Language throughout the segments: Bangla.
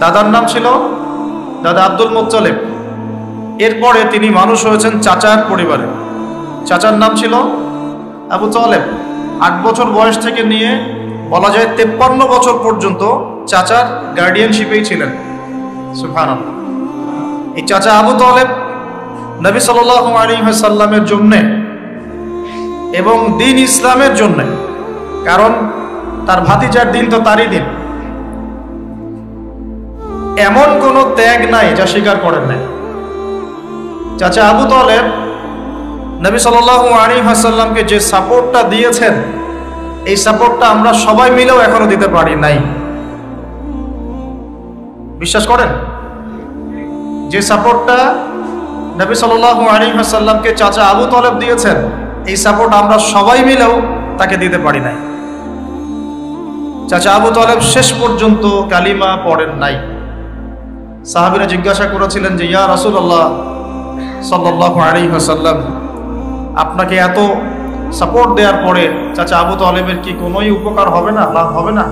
দাদার নাম ছিল দাদা আব্দুল মুত্তালিব। এরপরে তিনি মানুষ হয়েছেন চাচার পরিবারে। চাচার নাম ছিল আবু তালেব। 8 বছর বয়স থেকে নিয়ে বলা যায় 53 বছর পর্যন্ত চাচার গার্ডিয়ানশিপেই ছিলেন। সুবহানাল্লাহ। এই চাচা আবু তালেব নবী সাল্লাল্লাহু আলাইহি ওয়াসাল্লামের জন্য এবং দ্বীন ইসলামের জন্য, কারণ তার ভাতিজার দিন তো তারই দিন, এমন কোন ত্যাগ নাই যা স্বীকার করেন নাই। চাচা আবু তালেব নবী সাল্লাল্লাহু আলাইহি ওয়াসাল্লামকে যে সাপোর্টটা দিয়েছেন, এই সাপোর্টটা আমরা সবাই মিলেও এখনো দিতে পারি নাই। বিশ্বাস করেন? যে সাপোর্টটা নবী সাল্লাল্লাহু আলাইহি ওয়াসাল্লামকে চাচা আবু তালেব দিয়েছেন, এই সাপোর্ট আমরা সবাই মিলেও তাকে দিতে পারি নাই। চাচা আবু তালেব শেষ পর্যন্ত কালিমা পড়েন নাই। সাহাবীরা জিজ্ঞাসা করেছিলেন যে, ইয়া রাসূলুল্লাহ সাল্লাল্লাহু আলাইহি ওয়াসাল্লাম, আপনাকে এত সাপোর্ট দেওয়ার পরে চাচা আবু তালেবের কি কোনোই উপকার হবে না, লাভ হবে না?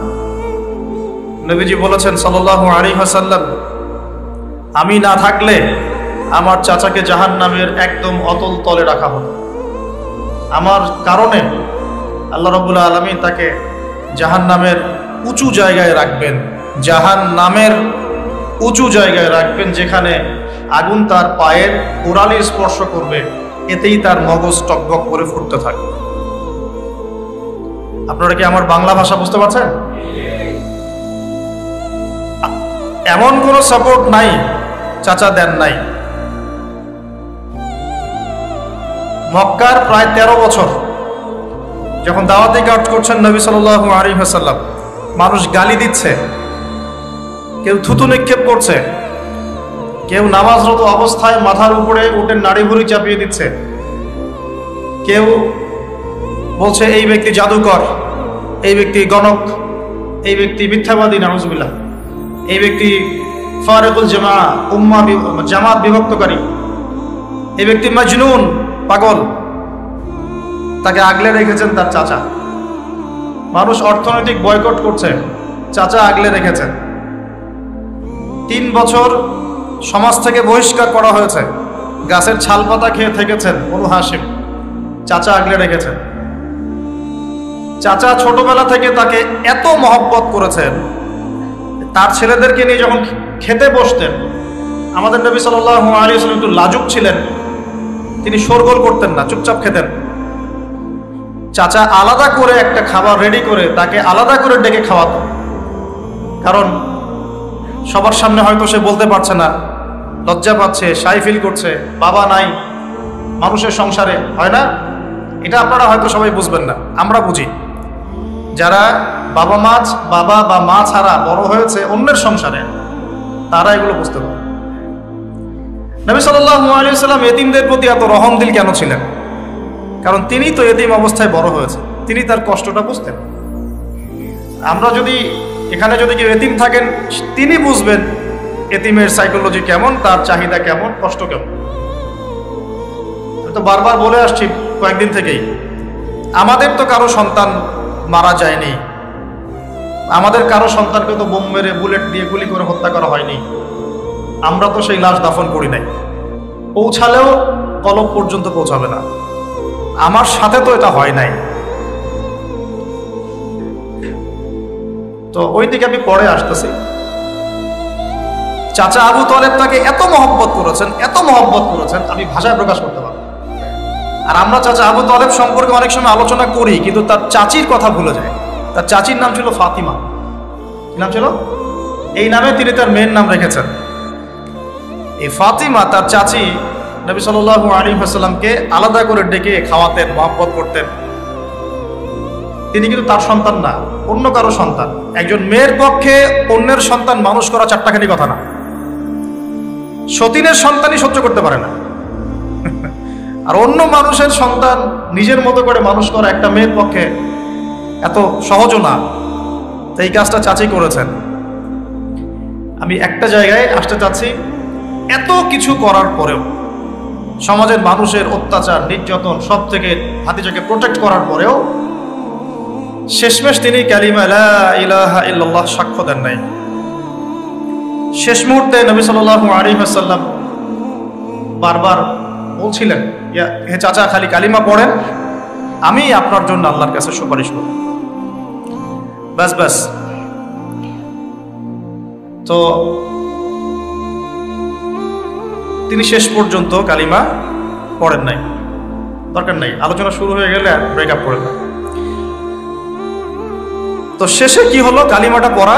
নবীজি বলেছেন সাল্লাল্লাহু আলাইহি ওয়াসাল্লাম, আমি না থাকলে আমার চাচাকে জাহান্নামের একদম অতল তলে রাখা হতো। আমার কারণে আল্লাহ রাব্বুল আলামিন তাকে জাহান্নামের উঁচু জায়গায় রাখবেন, জাহান্নামের উঁচু জায়গায় রাখবেন, যেখানে আগুন তার পায়ের গোড়ালি স্পর্শ করবে, এতেই তার মগজ টকবক করে ফুটতে থাকবে। আপনারা কি আমার বাংলা ভাষা বুঝতে পারছেন? এমন কোন সাপোর্ট নাই চাচা দেন নাই। মক্কার প্রায় 13 বছর যখন দাওয়াতি কাজ করছেন নবী সাল্লাল্লাহু আলাইহি ওয়াসাল্লাম, মানুষ গালি দিচ্ছে, কেউ থুতু নিক্ষেপ করছে, কেউ নামাজরত অবস্থায় মাথার উপরে উটের নাড়ি ভুঁড়ি চাপিয়ে দিচ্ছে, কেউ বলছে এই ব্যক্তি জাদুকর, এই ব্যক্তি গণক, এই ব্যক্তি মিথ্যাবাদী, নাউজুবিল্লাহ, এই ব্যক্তি ফারিকুল জামাত বিভক্তকারী, এই ব্যক্তি মাজনুন, পাগল। তাকে আগলে রেখেছেন তার চাচা। মানুষ অর্থনৈতিক বয়কট করছে, চাচা আগলে রেখেছেন। 3 বছর সমাজ থেকে বহিষ্কার করা হয়েছে, গাছের ছাল পাতা খেয়ে থেকেছেন বনু হাশিম, চাচা আগলে রেখেছেন। চাচা ছোটবেলা থেকে তাকে এত মহব্বত করেছেন, তার ছেলেদেরকে নিয়ে যখন খেতে বসতেন, আমাদের নবী সাল্লাল্লাহু আলাইহি ওয়াসাল্লাম একটু লাজুক ছিলেন, তিনি শোরগোল করতেন না, চুপচাপ খেতেন। চাচা আলাদা করে একটা খাবার রেডি করে তাকে আলাদা করে ডেকে খাওয়াতো, কারণ সবার সামনে হয়তো সে বলতে পারছে না, লজ্জা পাচ্ছে, শাই ফিল করছে, বাবা নাই মানুষের সংসারে, হয় না? এটা আপনারা হয়তো সবাই বুঝবেন না, আমরা বুঝি। যারা বাবা বা মা ছাড়া বড় হয়েছে অন্যের সংসারে, তারা এগুলো বুঝতে পারে। নবী সাল্লাল্লাহু আলাইহি ওয়াসাল্লাম এতিমদের প্রতি এত রহমদিল কেন ছিলেন? কারণ তিনি তো এতিম অবস্থায় বড় হয়েছে, তিনি তার কষ্টটা বুঝতেন। আমরা যদি এখানে যদি কেউ এতিম থাকেন, তিনি বুঝবেন এতিমের সাইকোলজি কেমন, তার চাহিদা কেমন, কষ্ট কেমন। আমি তো বারবার বলে আসছি কয়েকদিন থেকেই, আমাদের তো কারো সন্তান মারা যায়নি, আমাদের কারো সন্তানকে তো বোম মেরে বুলেট দিয়ে গুলি করে হত্যা করা হয়নি, আমরা তো সেই লাশ দাফন করি নাই, পৌঁছালেও কলব পর্যন্ত পৌঁছাবে না। আমার সাথে তো এটা হয় নাই। তো ওই দিকে আমি পরে আসতেছি। চাচা আবু তালেব তাকে এত মহব্বত করেছেন, আমি ভাষায় প্রকাশ করতে পারবো। আর আমরা চাচা আবু তালেব সম্পর্কে অনেক সময় আলোচনা করি, কিন্তু তার চাচির কথা ভুলে যায়। তার চাচির নাম ছিল ফাতিমা। কি নাম ছিল? এই নামে তিনি তার মেয়ের নাম রেখেছেন। এই ফাতিমা, তার চাচি, নবী সাল্লাল্লাহু আলাইহি ওয়াসাল্লামকে আলাদা করে ডেকে খাওয়াতেন, মহব্বত করতেন। তিনি কিন্তু তার সন্তান না, অন্য কারো সন্তান। একজন মেয়ের পক্ষে অন্যের সন্তান মানুষ করা চারটাখানি কথা না। সতীনের সন্তানই সহ্য করতে পারে না, আর অন্য মানুষের সন্তান নিজের মতো করে মানুষ করা একটা মেয়ের পক্ষে এত সহজও না। তো এই কাজটা চাচি করেছেন। আমি একটা জায়গায় আসতে চাচ্ছি, এত কিছু করার পরেও, সমাজের মানুষের অত্যাচার, নির্যাতন সব থেকে ভাতিজাকে প্রোটেক্ট করার পরেও শেষমেশ তিনি কালিমা লা ইলাহা ইল্লাল্লাহ সাক্ষ্য দেন নাই। শেষ মুহূর্তে নবী সাল্লাল্লাহু আলাইহি ওয়াসাল্লাম বারবার বলছিলেন, হে চাচা, খালি কালিমা পড়েন, আমি আপনার জন্য আল্লাহর কাছে সুপারিশ করব। ব্যাস ব্যাস। তো তিনি শেষ পর্যন্ত কালিমা পড়েন নাই। দরকার নাই, আলোচনা শুরু হয়ে গেলে ব্রেকআপ করে না। তো শেষে কি হলো? কালিমাটা পড়া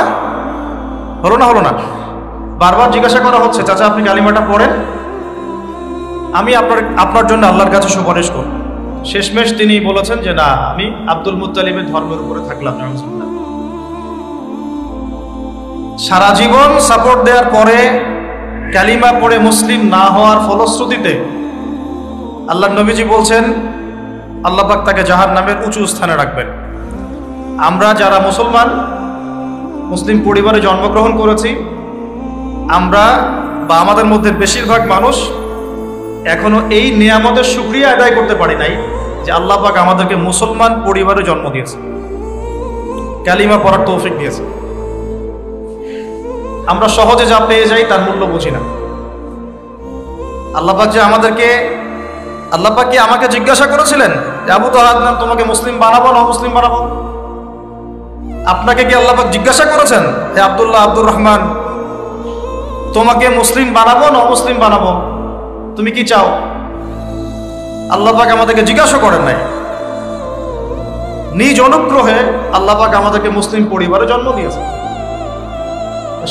হলো না? হলো না। বারবার জিজ্ঞাসা করা হচ্ছে, চাচা আপনি কালিমাটা পড়েন, আমি আপনার জন্য আল্লাহর কাছে সুপারিশ করব। শেষমেশ তিনি বলেছেন যে না, আমি আব্দুল মুত্তালিবের ধর্মের উপরে থাকলাম। সারা জীবন সাপোর্ট দেওয়ার পরে কালিমা পড়ে মুসলিম না হওয়ার ফলশ্রুতিতে আল্লাহর নবীজি বলছেন আল্লাহ পাক তাকে জাহান্নামের উঁচু স্থানে রাখবেন। আমরা যারা মুসলমান, মুসলিম পরিবারে জন্মগ্রহণ করেছি, আমরা বা আমাদের মধ্যে বেশিরভাগ মানুষ এখনো এই নিয়ামতের শুকরিয়া আদায় করতে পারি নাই যে আল্লাহ পাক আমাদেরকে মুসলমান পরিবারে জন্ম দিয়েছে, কালিমা পড়ার তৌফিক দিয়েছে। আমরা সহজে যা পেয়ে যাই তার মূল্য বুঝি না। আল্লাহ পাক যে আল্লাহ পাক কি আমাকে জিজ্ঞাসা করেছিলেন যে আবু তালহার নাম তোমাকে মুসলিম বানাবো না অমুসলিম বানাবো? আপনাকে কি আল্লাহ পাক জিজ্ঞাসা করেছেন হে আব্দুল্লাহ, আব্দুর রহমান, তোমাকে মুসলিম বানাবো না অমুসলিম বানাবো? তুমি কি চাও? আল্লাহ পাক আমাদেরকে জিজ্ঞাসা করেন নাই। নিজ অনুগ্রহে আল্লাহ পাক আমাদেরকে মুসলিম পরিবারে জন্ম দিয়েছে।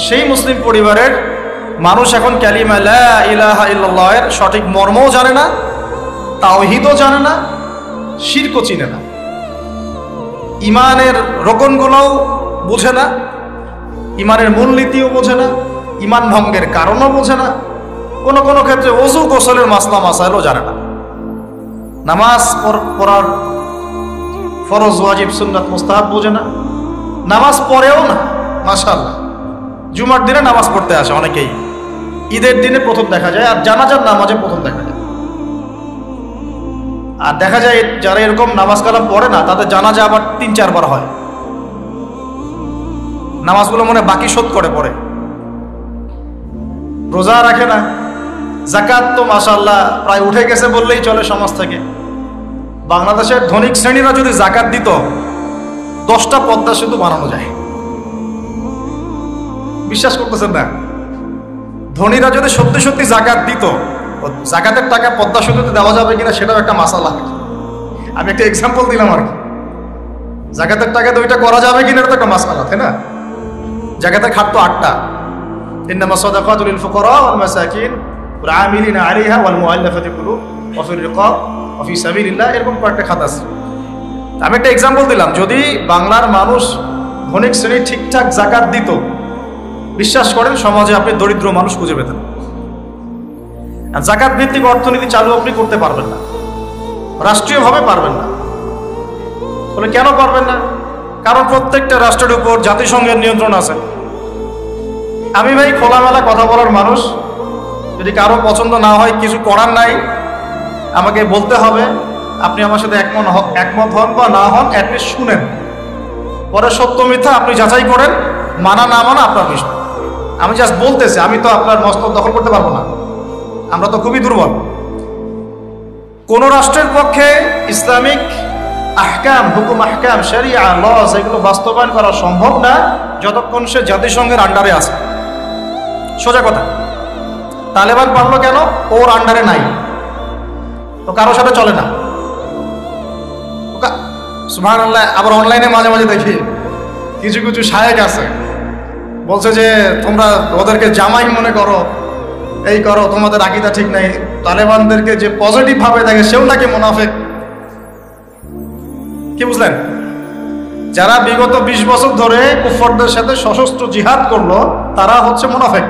সেই মুসলিম পরিবারের মানুষ এখন কালিমা লা ইলাহা ইল্লাল্লাহ এর সঠিক মর্মও জানে না, তাওহীদও জানে না, শিরকও চিনে না, ইমানের রোকনগুলোও বোঝে না, ইমানের মূলনীতিও বোঝে না, ইমান ভঙ্গের কারণও বোঝে না, কোনো কোনো ক্ষেত্রে ওযু গোসলের মাসলা মাসাইলও জানে না, নামাজ পড়ার ফরজ ওয়াজিব সুন্নাত মুস্তাহাব বোঝে না, নামাজ পড়েও না। মাশাআল্লাহ, জুমার দিনে নামাজ পড়তে আসে অনেকেই, ঈদের দিনে প্রথম দেখা যায়, আর জানাজার নামাজে প্রথম দেখা যায়। আর দেখা যায় যারা এরকম নামাজ কালাম পড়ে না তাদের জানাজা আবার ৩-৪ বার হয়। নামাজগুলো মনে বাকি শোধ করে পড়ে, রোজা রাখে না, যাকাত তো মাশাআল্লাহ প্রায় উঠে গেছে বললেই চলে সমাজ থেকে। বাংলাদেশের ধনিক শ্রেণীরা যদি যাকাত দিত 10টা পদ্মা সেতু বানানো যায়। বিশ্বাস করতেছেন না? ধনীরা যদি সত্যি সত্যি যাকাত দিত, যাকাতের টাকা পদ্মা সেতুতে দেওয়া যাবে কিনা সেটাও একটা মাসালা। আমি একটা এক্সাম্পল দিলাম আর কি। যাকাতের টাকা তো ওইটা করা যাবে কিনা এটা তো একটা মাসালা, তাই না? যাকাতের খাত তো 8টা, ইন্নামা সাদাকাতু লিল ফুকারা ওয়াল মাসাকিন ওয়াল আমিলিনা আলাইহা ওয়াল মুআল্লাফাতি কুলুব ওয়া ফির রিকাব ওয়া ফি সাবিলিল্লাহ, এরকম কয়েকটা খাত আছে। আমি একটা এক্সাম্পল দিলাম, যদি বাংলার মানুষ ধনিক শ্রেণী ঠিকঠাক যাকাত দিত, বিশ্বাস করেন সমাজে আপনি দরিদ্র মানুষ খুঁজে পেতেন। যাকাত ভিত্তিক অর্থনীতি চালু আপনি করতে পারবেন না, রাষ্ট্রীয়ভাবে পারবেন না। বলে কেন পারবেন না? কারণ প্রত্যেকটা রাষ্ট্রের উপর জাতিসংঘের নিয়ন্ত্রণ আছে। আমি ভাই খোলামেলা কথা বলার মানুষ, যদি কারো পছন্দ না হয় কিছু করার নাই, আমাকে বলতে হবে। আপনি আমার সাথে একমত হন বা না হন, অ্যাটলিস্ট শুনেন, পরে সত্য মিথ্যা আপনি যাচাই করেন, মানা না মানা আপনার বিষয়। আমি জাস্ট বলতেছি, আমি তো আপনার মস্তক দখল করতে পারবো না, আমরা তো খুবই দুর্বল। কোন রাষ্ট্রের পক্ষে ইসলামিক আহকাম, হুকুম আহকাম, শরিয়া, লস এগুলো বাস্তবায়ন করা সম্ভব না যতক্ষণ সে জাতিসংঘের আন্ডারে আছে। সোজা কথা। তালেবান পারলো কেন? ওর আন্ডারে নাই, তো কারোর সাথে চলে না। সুবহানাল্লাহ। আবার অনলাইনে মাঝে মাঝে দেখি কিছু কিছু শায়েখ আছে, বলছে যে তোমরা ওদেরকে জামাই মনে করো, এই করো, তোমাদের আকীদা ঠিক নাই। তালেবানদেরকে যে পজিটিভ ভাবে দেখে সেও নাকি মুনাফিক। কি বুঝলেন? যারা বিগত 20 বছর ধরে কুফরদের সাথে সশস্ত্র জিহাদ করলো তারা হচ্ছে মুনাফিক।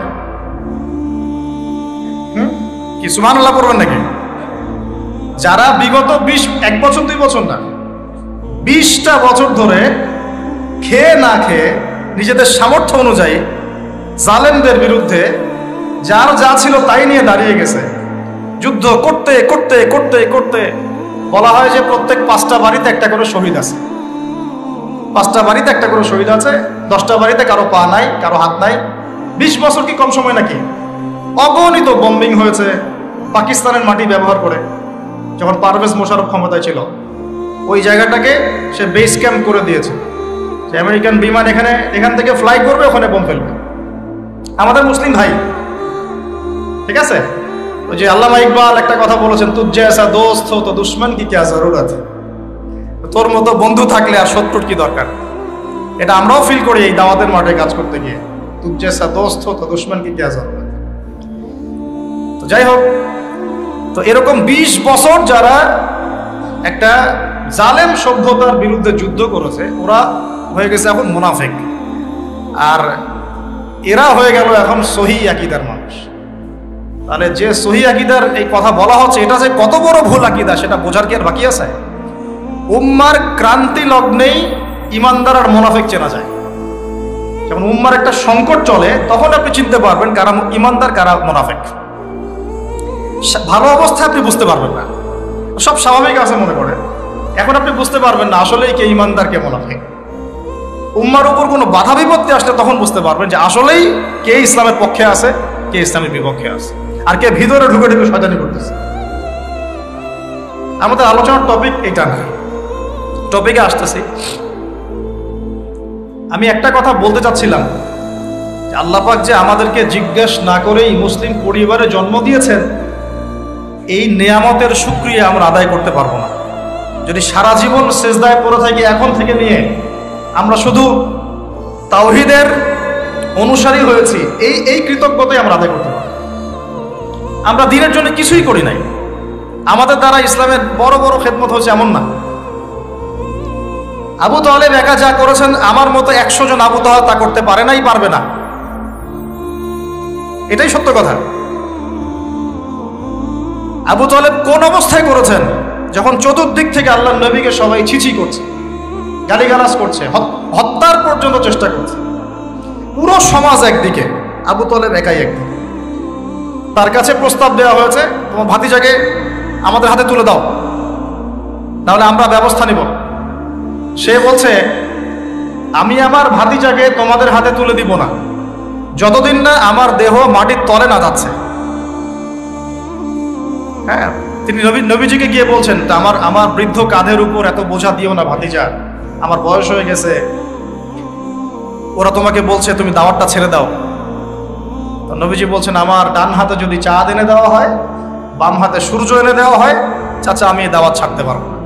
কি সুবহানাল্লাহ পড়বেন নাকি? যারা বিগত 1 বছর 2 বছর না, 20টা বছর ধরে খেয়ে না খেয়ে নিজেদের সামর্থ্য অনুযায়ী জালেমদের বিরুদ্ধে যার যা ছিল তাই নিয়ে দাঁড়িয়ে গেছে, যুদ্ধ করতে করতে করতে করতে বলা হয় যে প্রত্যেক 5টা বাড়িতে একটা করে শহীদ আছে। 5টা বাড়িতে একটা করে শহীদ আছে, 10টা বাড়িতে কারো পা নাই, কারো হাত নাই, 20 বছর কি কম সময় নাকি? অগণিত বম্বিং হয়েছে পাকিস্তানের মাটি ব্যবহার করে। যখন পারভেজ মোশাররফ ক্ষমতায় ছিল, ওই জায়গাটাকে সে বেস ক্যাম্প করে দিয়েছে, যে আমেরিকান বিমান এখান থেকে ফ্লাই করবে, ওখানে বোম ফেলবে। আমাদের মুসলিম ভাই, ঠিক আছে? ওই যে আল্লামা ইকবাল একটা কথা বলেছেন, তুঝ জৈসা দোস্ত হো তো দুশ্মন কি ক্যা জরুরত, তোর মতো বন্ধু থাকলে আর শত্রুর কি দরকার। এটা আমরাও ফিল করি এই দাওয়াতের মাঠে কাজ করতে গিয়ে, তুঝ জৈসা দোস্ত হো তো দুশ্মন কি ক্যা জরুরত। তো যাই হোক, তো এরকম 20 বছর যারা একটা জালেম সভ্যতার বিরুদ্ধে যুদ্ধ করেছে, ওরা হয়ে গেছে এখন মুনাফিক, আর এরা হয়ে গেল এখন সহি আকীদার মানুষ। তাহলে যে সহি আকীদার এই কথা বলা হচ্ছে, এটা যে কত বড় ভুল আকীদা সেটা বোঝার কি আর বাকি আছে? উম্মার ক্রান্তি লগ্নেই ইমানদার আর মুনাফিক চেনা যায়। যখন উম্মার একটা সংকট চলে, তখন আপনি চিনতে পারবেন কারা ইমানদার কারা মুনাফিক। ভালো অবস্থায় আপনি বুঝতে পারবেন না, সব স্বাভাবিক আছে মনে করেন, এখন আপনি বুঝতে পারবেন না আসলেই কে ইমানদার কে মুনাফিক। উম্মার উপর কোনো বাধা বিপত্তি আসলে তখন বুঝতে পারবেন যে আসলেই কে ইসলামের পক্ষে আছে, কে ইসলামের বিপক্ষে আছে, আর কে ভিতরে ঢুকে ঢুকে শয়তানি করতেছে। আমাদের আলোচনার টপিক এটা না, টপিকে আসতেছি। আমি একটা কথা বলতে চাচ্ছিলাম, আল্লাহ পাক যে আমাদেরকে জিজ্ঞেস না করেই মুসলিম পরিবারে জন্ম দিয়েছেন, এই নেয়ামতের শুকরিয়া আমরা আদায় করতে পারবো না। যদি সারা জীবন সেজদায় পড়ে থাকি এখন থেকে নিয়ে, আমরা শুধু তাওহীদের অনুসারী হয়েছি, এই কৃতজ্ঞতাই আমরা আদায় করতে পারবো। আমরা দ্বীনের জন্য কিছুই করি নাই, আমাদের দ্বারা ইসলামের বড় বড় খেদমত হয়েছে এমন না। আবু তালেব একা যা করেছেন, আমার মতো 100 জন আবু তালেব তা করতে পারে নাই, পারবে না, এটাই সত্য কথা। আবু তালেব কোন অবস্থায় করেছেন? যখন চতুর্দিক থেকে আল্লাহর নবীকে সবাই ছিছি করছে, গালিগালাজ করছে, হত্যার পর্যন্ত চেষ্টা করছে, পুরো সমাজ একদিকে, আবু তালেব একাই একদিকে। তার কাছে প্রস্তাব দেওয়া হয়েছে, তোমার ভাতিজাকে আমাদের হাতে তুলে দাও, তাহলে আমরা ব্যবস্থা নিব। সে বলছে, আমি আমার ভাতিজাকে তোমাদের হাতে তুলে দিব না যতদিন না আমার দেহ মাটির তলে না যাচ্ছে। হ্যাঁ, তিনি নবীজিকে গিয়ে বলছেন, আমার বৃদ্ধ কাঁধের উপর এত বোঝা দিও না ভাতিজা, আমার বয়স হয়ে গেছে, ওরা তোমাকে বলছে তুমি দাওয়াতটা ছেড়ে দাও। তো নবীজি বলছেন, আমার ডান হাতে যদি চাঁদ এনে দেওয়া হয়, বাম হাতে সূর্য এনে দেওয়া হয়, চাচা আমি এই দাওয়াত ছাড়তে পারবো না।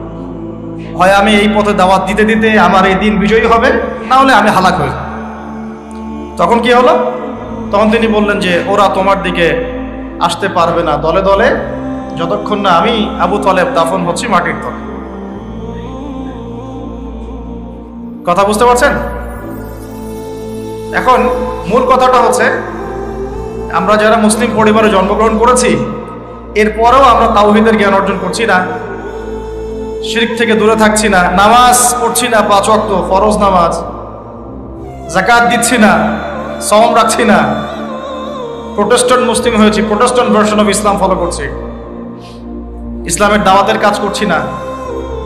হয় আমি এই পথে দাওয়াত দিতে দিতে আমার এই দিন বিজয়ী হবে, না হলে আমি হালাক হয়ে যাব। তখন কি হলো? তখন তিনি বললেন যে ওরা তোমার দিকে আসতে পারবে না দলে দলে, যতক্ষণ না আমি আবু তালেব দাফন হচ্ছি মাটির তলে। কথা বুঝতে পারছেন? এখন মূল কথাটা হচ্ছে, আমরা যারা মুসলিম পরিবারে জন্মগ্রহণ করেছি, এরপরেও আমরা তাওহীদের জ্ঞান অর্জন করছি না, শিরক থেকে দূরে থাকছি না, নামাজ পড়ছি না 5 ওয়াক্ত ফরজ নামাজ, যাকাত দিচ্ছি না, সওম রাখছি না, প্রোটেস্ট্যান্ট মুসলিম হয়েছি, Protestant version of Islam follow করছি, ইসলামের দাওয়াতের কাজ করছি না,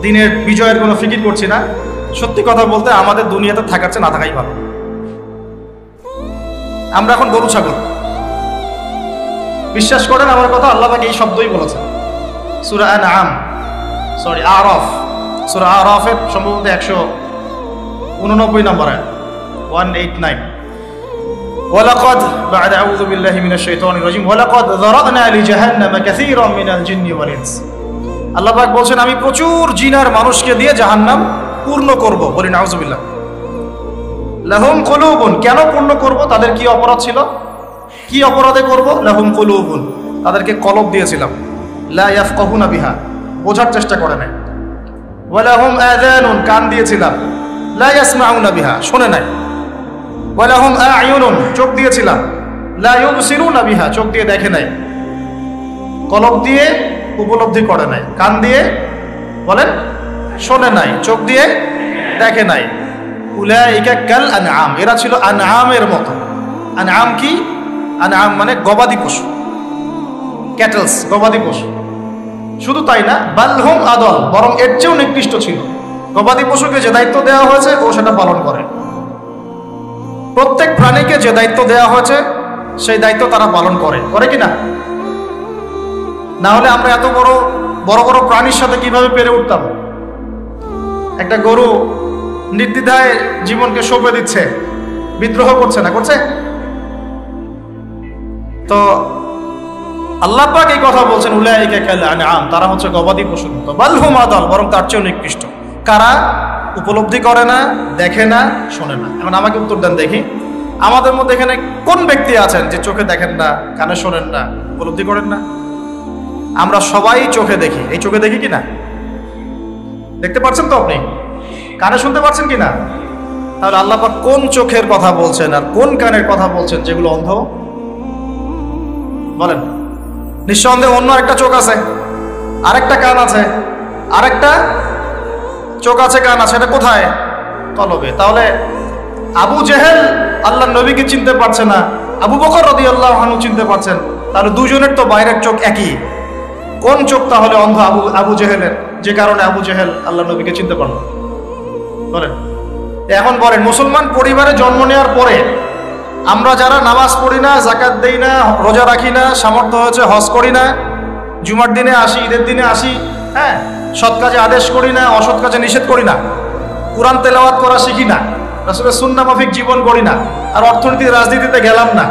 দিনের বিজয়ের কোনো ফিকির করছি না। সত্যি কথা বলতে আমাদের দুনিয়াতে থাকার চেয়ে না থাকাই ভালো। আমরা এখন গরু ছাগল। বিশ্বাস করেন আমার কথা, আল্লাহ পাক এই শব্দই বলেছেন সূরা আরাফ, সূরা আরাফের সম্ভবত 189 নম্বর আয়াত, 189। ওয়ালাকাদ বা'দা আউযু বিল্লাহি মিনাশ শাইতানির রাজিম ওয়ালাকাদ যারানা লিজাহান্নামা কাসীরাম মিনাল জিন্নি ওয়াল ইনস। আল্লাহ পাক বলছেন, আমি প্রচুর জিন আর মানুষকে দিয়ে জাহান্নাম পূর্ণ করব। বলি নাউযুবিল্লাহ। লাহুম কুলুবুন, কেন পূর্ণ করব? তাদের কি অপরাধ ছিল? কি অপরাধে করব? লাহুম কুলুবুন, তাদেরকে কলব দিয়েছিলাম, লা ইয়াফকাহুনা বিহা, বোঝার চেষ্টা করে নাই। ওয়া লাহুম আযানুন, কান দিয়েছিলাম, লা ইয়াসমাউনা বিহা, শোনে নাই। ওয়া লাহুম আ'য়ুনুন, চোখ দিয়েছিলাম, লা ইউবসিরুনা বিহা, চোখ দিয়ে দেখে নাই, কলব দিয়ে উপলব্ধি করে নাই, কান দিয়ে বলেন শোনে নাই, চোখ দিয়ে দেখে নাই। উলাইকা কাল আনআম, এরা ছিল আনআমের মতো। আনআম কি? আনআম মানে গবাদি পশু, ক্যাটলস, গবাদি পশু। শুধু তাই না, বালহুম আদল, বরং এর চেয়েও নিকৃষ্ট ছিল। গবাদি পশুকে যে দায়িত্ব দেওয়া হয়েছে ও সেটা পালন করে। প্রত্যেক প্রাণীকে যে দায়িত্ব দেওয়া হয়েছে সেই দায়িত্ব তারা পালন করে, করে কি না? না হলে আমরা এত বড় বড় বড় প্রাণীর সাথে কিভাবে পেরে উঠতাম? একটা গরু নির্দ্বিধায় জীবনকে সঁপে দিচ্ছে, বিদ্রোহ করছে না, করছে? তো আল্লাহ পাক এই কথা বলছেন, উলাইকা কাল আনআম, তারা হচ্ছে গবাদি পশুর মতো, বাল হুম আদাল, বরং তার চেয়ে নিকৃষ্ট। কারা? উপলব্ধি করে না, দেখে না, শোনে না। এখন আমাকে উত্তর দেন দেখি, আমাদের মধ্যে এখানে কোন ব্যক্তি আছেন যে চোখে দেখেন না, কানে শোনেন না, উপলব্ধি করেন না? আমরা সবাই চোখে দেখি। এই চোখে দেখি কিনা? দেখতে পাচ্ছেন তো আপনি? কানে শুনতে পাচ্ছেন কিনা? তাহলে আল্লাহ পাক কোন চোখের কথা বলছেন আর কোন কানের কথা বলছেন যেগুলো অন্ধ? বলেন। নিঃসন্দেহে অন্য একটা চোখ আছে, আরেকটা কান আছে, আরেকটা চোখ আছে, কান আছে, এটা কোথায়? কলবে। তাহলে আবু জেহেল আল্লাহর নবীকে চিনতে পারছে না, আবু বকর রাদিয়াল্লাহু আনহু চিনতে পারছেন, তাহলে দুজনের তো বাইরের চোখ একই। কোন চোখ তাহলে অন্ধ আবু জেহেলের, যে কারণে আবু জেহেল আল্লাহর নবীকে চিনতে পারল? বলেন। এখন বলেন, মুসলমান পরিবারে জন্ম নেওয়ার পরে আমরা যারা নামাজ পড়ি না, যাকাত দেই না, রোজা রাখি না, সামর্থ্য হয়েছে হজ করি না, জুমার দিনে আসি, ঈদের দিনে আসি, হ্যাঁ, সৎ কাজে আদেশ করি না, অসৎ কাজে নিষেধ করি না, কোরআন তেলাওয়াত করা শিখি না, রাসূলের সুন্নাহ মাফিক জীবন করি না, আর অর্থনীতি রাজনীতিতে গেলাম না,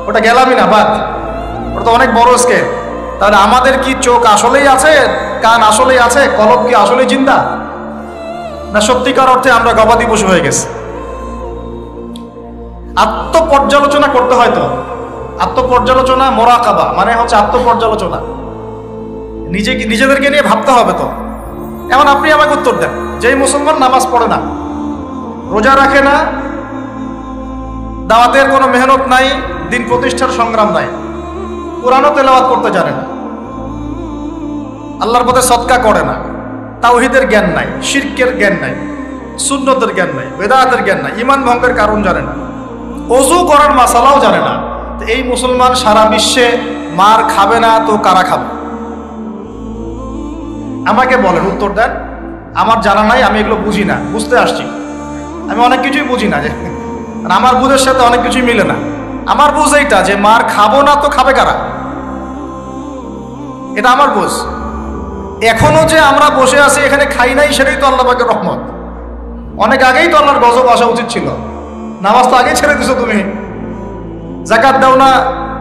ওটা গেলামই না, বাদ, ওটা তো অনেক বড় স্কেল। তাহলে আমাদের কি চোখ আসলেই আছে, কান আসলেই আছে, কলব কি আসলেই জিন্দা, না সত্যিকার অর্থে আমরা গবাদি পশু হয়ে গেছি? আত্মপর্যালোচনা করতে হয়। তো আত্মপর্যালোচনা, মোরাকাবা মানে হচ্ছে আত্মপর্যালোচনা, নিজেদেরকে নিয়ে ভাবতে হবে। তো এখন আপনি আমাকে উত্তর দেন, যেই মুসলমান নামাজ পড়ে না, রোজা রাখে না, দাওয়াতের কোনো মেহনত নাই, দিন প্রতিষ্ঠার সংগ্রাম নাই, কোরআনও তেলাওয়াত করতে জানে না, আল্লাহর পথে সদকা করে না, তাওহীদের জ্ঞান নাই, শিরকের জ্ঞান নাই, সুন্নতের জ্ঞান নাই, বেদাতের জ্ঞান নাই, ঈমান ভঙ্গের কারণ জানে না, ওযু করার মাসালাও জানে না, তো এই মুসলমান সারা বিশ্বে মার খাবে না তো কারা খাবে? আমাকে বলেন, উত্তর দেন। আমার জানা নাই, আমি এগুলো বুঝি না, বুঝতে আসছি। আমি অনেক কিছুই বুঝি না, যে আমার বুঝের সাথে অনেক কিছুই মিলে না। আমার বুঝ এইটা যে মার খাবো না তো খাবে কারা, এটা আমার বুঝ। এখনো যে আমরা বসে আছি এখানে খাই নাই, সেটাই তো আল্লাহ পাকের রহমত। অনেক আগেই তো আল্লাহর গজব আসা উচিত ছিল। নামাজ তো আগেই ছেড়ে দিছো তুমি, যাকাত দাও না,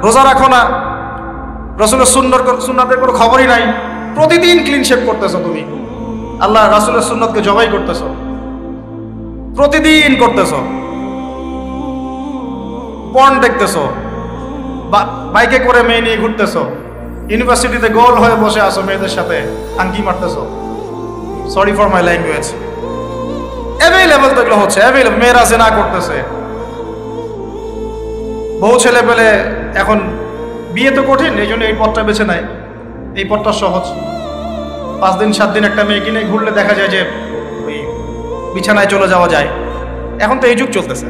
রোজা রাখো না, রাসূলের সুন্নাতের কোনো খবরই নাই, প্রতিদিন ক্লিন শেভ করতেছো তুমি, আল্লাহ রাসূলের সুন্নতকে জবাই করতেছো, প্রতিদিন করতেছো, পর্ন দেখতেছো, বাইকে করে মেয়ে নিয়ে ঘুরতেছো, ইউনিভার্সিটিতে গোল হয়ে বসে আসো, মেয়েদের সাথে আঙ্কি মারতেছো, sorry for my language, available তো এগুলো হচ্ছে, অ্যাভেলেবল। মেয়েরা জেনা করতেছে, বউ ছেলে পেলে, এখন বিয়ে তো কঠিন, এই জন্য এই পথটা বেছে নেয়, এই পথটা সহজ। 5 দিন 7 দিন একটা মেয়ে কিনে ঘুরলে দেখা যায় যে ওই বিছানায় চলে যাওয়া যায়। এখন তো এই যুগ চলতেছে,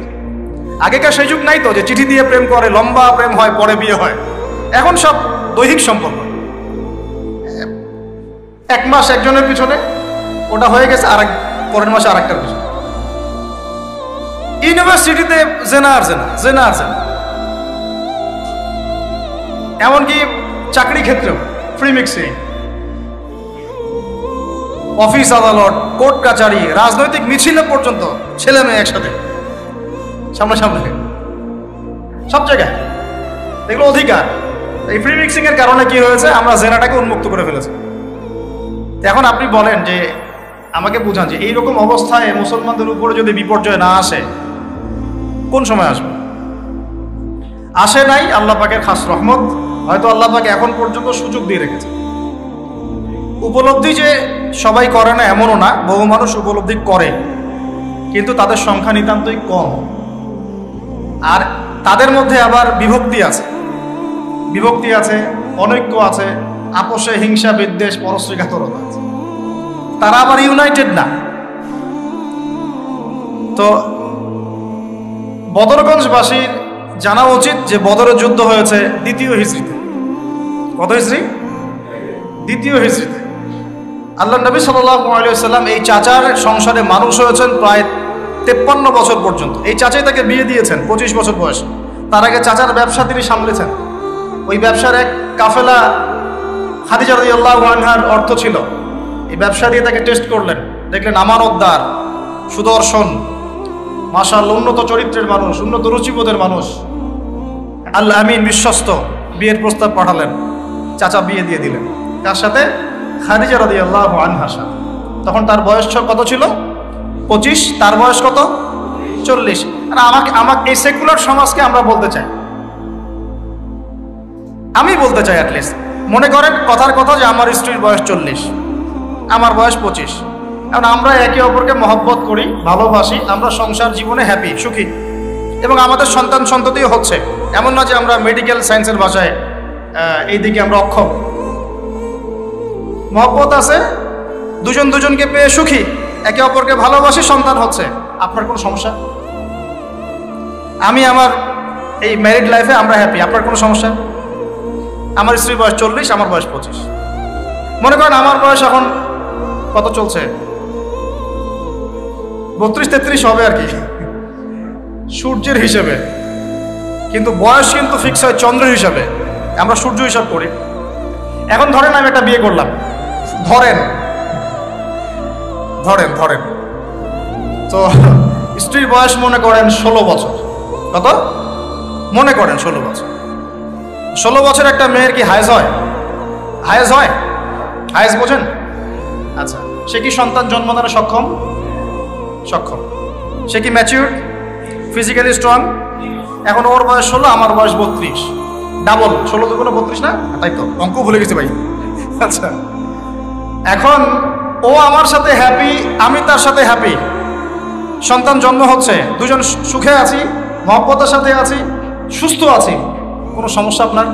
আগেকার সেই যুগ নাই তো, যে চিঠি দিয়ে প্রেম করে, লম্বা প্রেম হয়, পরে বিয়ে হয়। এখন সব দৈহিক সম্পর্ক, 1 মাস একজনের পিছনে, ওটা হয়ে গেছে আর পরের মাসে আর একটার পিছনে। ইউনিভার্সিটিতে জেনা আর জেনা, জেনা আর জেনা, এমনকি চাকরি ক্ষেত্রেও ফ্রি মিক্সিং, অফিস আদালত, কোর্ট কাচারি, রাজনৈতিক মিছিলে পর্যন্ত ছেলে মেয়ে একসাথে সামনাসামনি, সব জায়গায় এগুলো অধিকার। এই ফ্রি মিক্সিং এর কারণে কি হয়েছে, আমরা জেনাটাকে উন্মুক্ত করে ফেলেছি। এখন আপনি বলেন, যে আমাকে বুঝান, যে এইরকম অবস্থায় মুসলমানদের উপরে যদি বিপর্যয় না আসে, কোন সময় আসবে? আসে নাই, আল্লাহ পাকের খাস রহমত। হয়তো আল্লাহ পাক এখন পর্যন্ত সুযোগ দিয়ে রেখেছে। উপলব্ধি যে সবাই করে না এমনও না, বহু মানুষ উপলব্ধি করে, কিন্তু তাদের সংখ্যা নিতান্তই কম। আর তাদের মধ্যে আবার বিভক্তি আছে, অনৈক্য আছে, আপোষে হিংসা, বিদ্বেষ, পরশ্রীঘাতরতা আছে। তারা আবার ইউনাইটেড না। তো বদরগঞ্জবাসীর জানা উচিত যে বদরের যুদ্ধ হয়েছে 2য় হিজরিতে। কত হিজরি? 2য় হিজরিতে। আল্লাহ নবী সাল্লাল্লাহু আলাইহি ওয়াসাল্লাম এই চাচার সংসারে মানুষ হয়েছেন প্রায় 53 বছর পর্যন্ত। এই চাচাই তাকে বিয়ে দিয়েছেন 25 বছর বয়সে। তার আগে চাচার ব্যবসা তিনি সামলেছেন। ওই ব্যবসার এক কাফেলা খাদিজা রাদিয়াল্লাহু আনহার অর্থ ছিল। এই ব্যবসা দিয়ে তাকে টেস্ট করলেন, দেখলেন আমানতদার, সুদর্শন, মাশাআল্লাহ উন্নত চরিত্রের মানুষ, উন্নত রুচিবোধের মানুষ, আল্লাহ আমিন, বিশ্বস্ত। বিয়ের প্রস্তাব পাঠালেন, চাচা বিয়ে দিয়ে দিলেন। তার সাথে খাদিজা রাদিয়াল্লাহু আনহার সাথে। তখন তার বয়স কত ছিল? 25। তার বয়স কত? 40। আর আমাকে এই সেকুলার সমাজকে আমরা বলতে চাই, আমি বলতে চাই অ্যাটলিস্ট, মনে করেন কথার কথা যে আমার স্ত্রীর বয়স 40, আমার বয়স 25। কারণ আমরা একে অপরকে মহব্বত করি, ভালোবাসি, আমরা সংসার জীবনে হ্যাপি, সুখী, এবং আমাদের সন্তান সন্ততিও হচ্ছে। এমন না যে আমরা মেডিকেল সায়েন্সের ভাষায় এই দিকে আমরা অক্ষম। মহব্বত আছে, দুজন দুজনকে পেয়ে সুখী, একে অপরকে ভালোবাসি, সন্তান হচ্ছে। আপনার কোনো সমস্যা? আমি আমার এই ম্যারিড লাইফে আমরা হ্যাপি, আপনার কোনো সমস্যা? আমার স্ত্রীর বয়স 40, আমার বয়স 25। মনে করেন আমার বয়স এখন কত চলছে? 32-33 হবে আর কি, সূর্যের হিসেবে। কিন্তু বয়স কিন্তু ফিক্স হয় চন্দ্রের হিসাবে, আমরা সূর্য হিসাব করি। এখন ধরেন আমি একটা বিয়ে করলাম, ধরেন তো স্ত্রীর বয়স মনে করেন 16 বছর। কত? মনে করেন 16 বছর। 16 বছর একটা মেয়ের কি হায়েজ হয়? হায়েজ বোঝেন? আচ্ছা, সে কি সন্তান জন্মদানে সক্ষম? সে কি ম্যাচিউর, ফিজিক্যালি স্ট্রং? এখন ওর বয়স 16, আমার বয়স 32, ডাবল। 16 দুগুণ 32 না? তাই তো, অঙ্ক ভুলে গেছি ভাই। আচ্ছা, এখন ও আমার সাথে হ্যাপি, আমি তার সাথে হ্যাপি, সন্তান জন্ম হচ্ছে, দুজন সুখে আছি, মহব্বতের সাথে আছি, সুস্থ আছি। কোনো সমস্যা আপনার?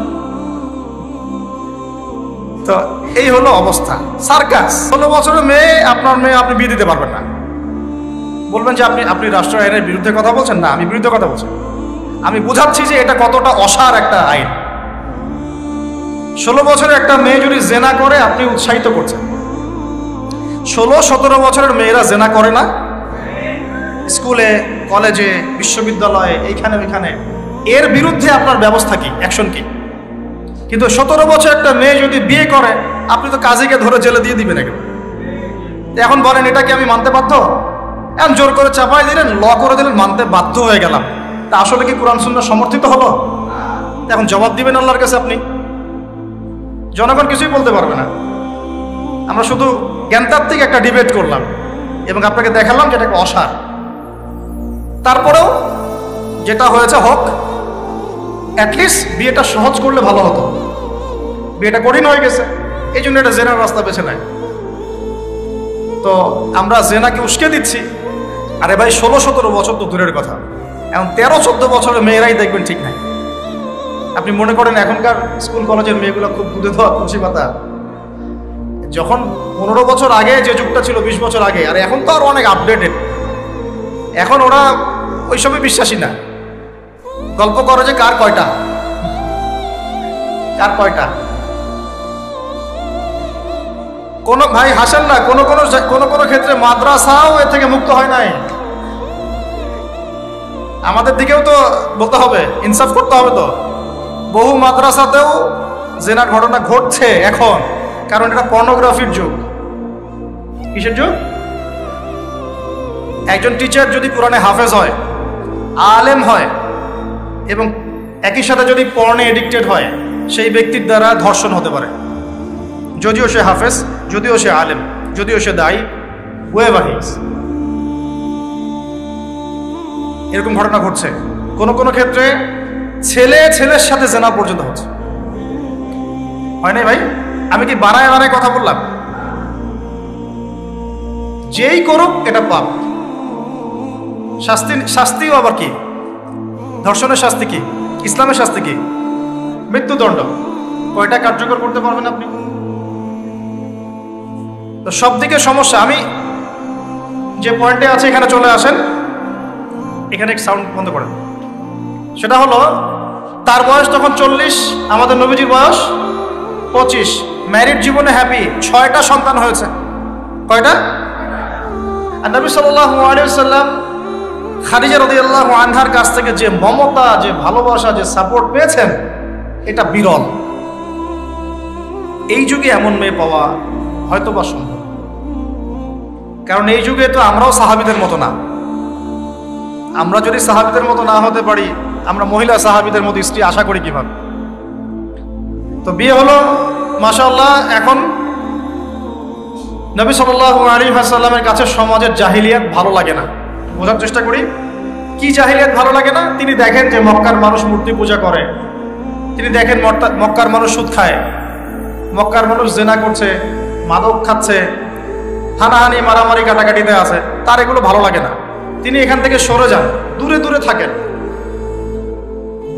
তো এই হলো অবস্থা। সার্কাস। 16 বছরের মেয়ে, আপনার মেয়ে, আপনি বিয়ে দিতে পারবেন না। বলবেন যে আপনি রাষ্ট্র আইনের বিরুদ্ধে কথা বলছেন। না, আমি বিরুদ্ধে কথা বলছি। আমি বুঝাচ্ছি যে এটা কতটা অসার একটা আইন। 16 বছরের একটা মেয়ে যদি জেনা করে, আপনি উৎসাহিত করছেন। 16-17 বছরের মেয়েরা জেনা করে না? স্কুলে, কলেজে, বিশ্ববিদ্যালয়ে, এইখানে ওইখানে। এর বিরুদ্ধে আপনার ব্যবস্থা কি, অ্যাকশন কি? কিন্তু 17 বছর একটা মেয়ে যদি বিয়ে করে, আপনি তো কাজীকে ধরে জেলে দিয়ে দিবেন একেবারে। এখন বলেন এটা কি আমি মানতে বাধ্য? এখন জোর করে চাপাই দিলেন, ল করে দিলেন, মানতে বাধ্য হয়ে গেলাম। তা আসলে কি কোরআন সুন্নাহ সমর্থিত হলো? এখন জবাব দিবেন আল্লাহর কাছে আপনি। জনগণ কিছুই বলতে পারবে না। আমরা শুধু জ্ঞানতাত্ত্বিক একটা ডিবেট করলাম এবং আপনাকে দেখালাম যেটা একটা অসার। তারপরেও যেটা হয়েছে হোক, অ্যাটলিস্ট বিয়েটা সহজ করলে ভালো হতো। বিয়েটা কঠিন হয়ে গেছে, এই জন্য এটা জেনার রাস্তা বেছে নেয়। তো আমরা জেনাকে উস্কে দিচ্ছি। আরে ভাই, 16-17 বছর তো দূরের কথা, এখন 13-14 বছরের মেয়েরাই দেখবেন ঠিক নাই। আপনি মনে করেন এখনকার স্কুল কলেজের মেয়েগুলো খুব দুধে দেওয়া তুলসী পাতা? যখন 15 বছর আগে যে যুগটা ছিল, 20 বছর আগে, আর এখন তো আরো অনেক আপডেটেড। এখন ওরা ওইসবে বিশ্বাসী না। গল্প করে যে কার কয়টা। কোন ভাই হাসেন না, কোন ক্ষেত্রে মাদ্রাসাও এর থেকে মুক্ত হয় নাই। আমাদের দিকেও তো বলতে হবে, ইনসাফ করতে হবে। তো বহু মাদ্রাসাতেও জেনার ঘটনা ঘটছে এখন, কারণ এটা পর্নোগ্রাফির যুগ। কিসের যুগ? একজন টিচার যদি কোরআনে হাফেজ হয়, আলেম হয়, এবং একই সাথে যদি পর্নে এডিক্টেড হয়, সেই ব্যক্তির দ্বারা ধর্ষণ হতে পারে। যদিও সে হাফেজ, যদিও সে আলেম, যদিও সে দায়ী, whoever he is। এরকম ঘটনা ঘটছে। কোন ক্ষেত্রে ছেলের সাথে জেনা পর্যন্ত হচ্ছে। হয় নাই ভাই? আমি কি বানায় কথা বললাম? যেই করুক এটা পাপ। শাস্তিও আবার কি? ধর্ষণের শাস্তি কি? ইসলামের শাস্তি কি? মৃত্যুদণ্ড। কয়টা কার্যকর করতে পারবেন আপনি? তো সব দিকে সমস্যা। আমি যে পয়েন্টে আছে এখানে চলে আসেন। এখানে সাউন্ড বন্ধ করেন। সেটা হলো, তার বয়স তখন 40, আমাদের নবীজির বয়স 25। ম্যারিড জীবনে হ্যাপি, 6টা সন্তান হয়েছে। কয়টা? আর নবী সাল্লাল্লাহু আলাইহি ওয়াসাল্লাম খাদিজা রাদিয়াল্লাহু আনহার কাছ থেকে যে মমতা, যে ভালোবাসা, যে সাপোর্ট পেয়েছেন, এটা বিরল। এই যুগে এমন মেয়ে পাওয়া হয়তো বা সম্ভব, কারণ এই যুগে তো আমরাও সাহাবীদের মতো না। আমরা যদি সাহাবীদের মতো না হতে পারি, আমরা মহিলা সাহাবীদের মতো স্ত্রী আশা করি কিভাবে? তো বিয়ে হলো মাশাআল্লাহ। এখন নবী সাল্লাল্লাহু আলাইহি ওয়াসাল্লামের কাছে সমাজের জাহিলিয়াত ভালো লাগে না। বোঝার চেষ্টা করি, কি জাহিলিয়াত ভালো লাগে না? তিনি দেখেন যে মক্কার মানুষ মূর্তি পূজা করে, তিনি দেখেন মক্কার মানুষ সুদ খায়, মক্কার মানুষ জেনা করছে, মাদক খাচ্ছে, হানাহানি মারামারি কাটাকাটিতে আছে, তার এগুলো ভালো লাগে না। তিনি এখান থেকে সরে যান, দূরে দূরে থাকেন,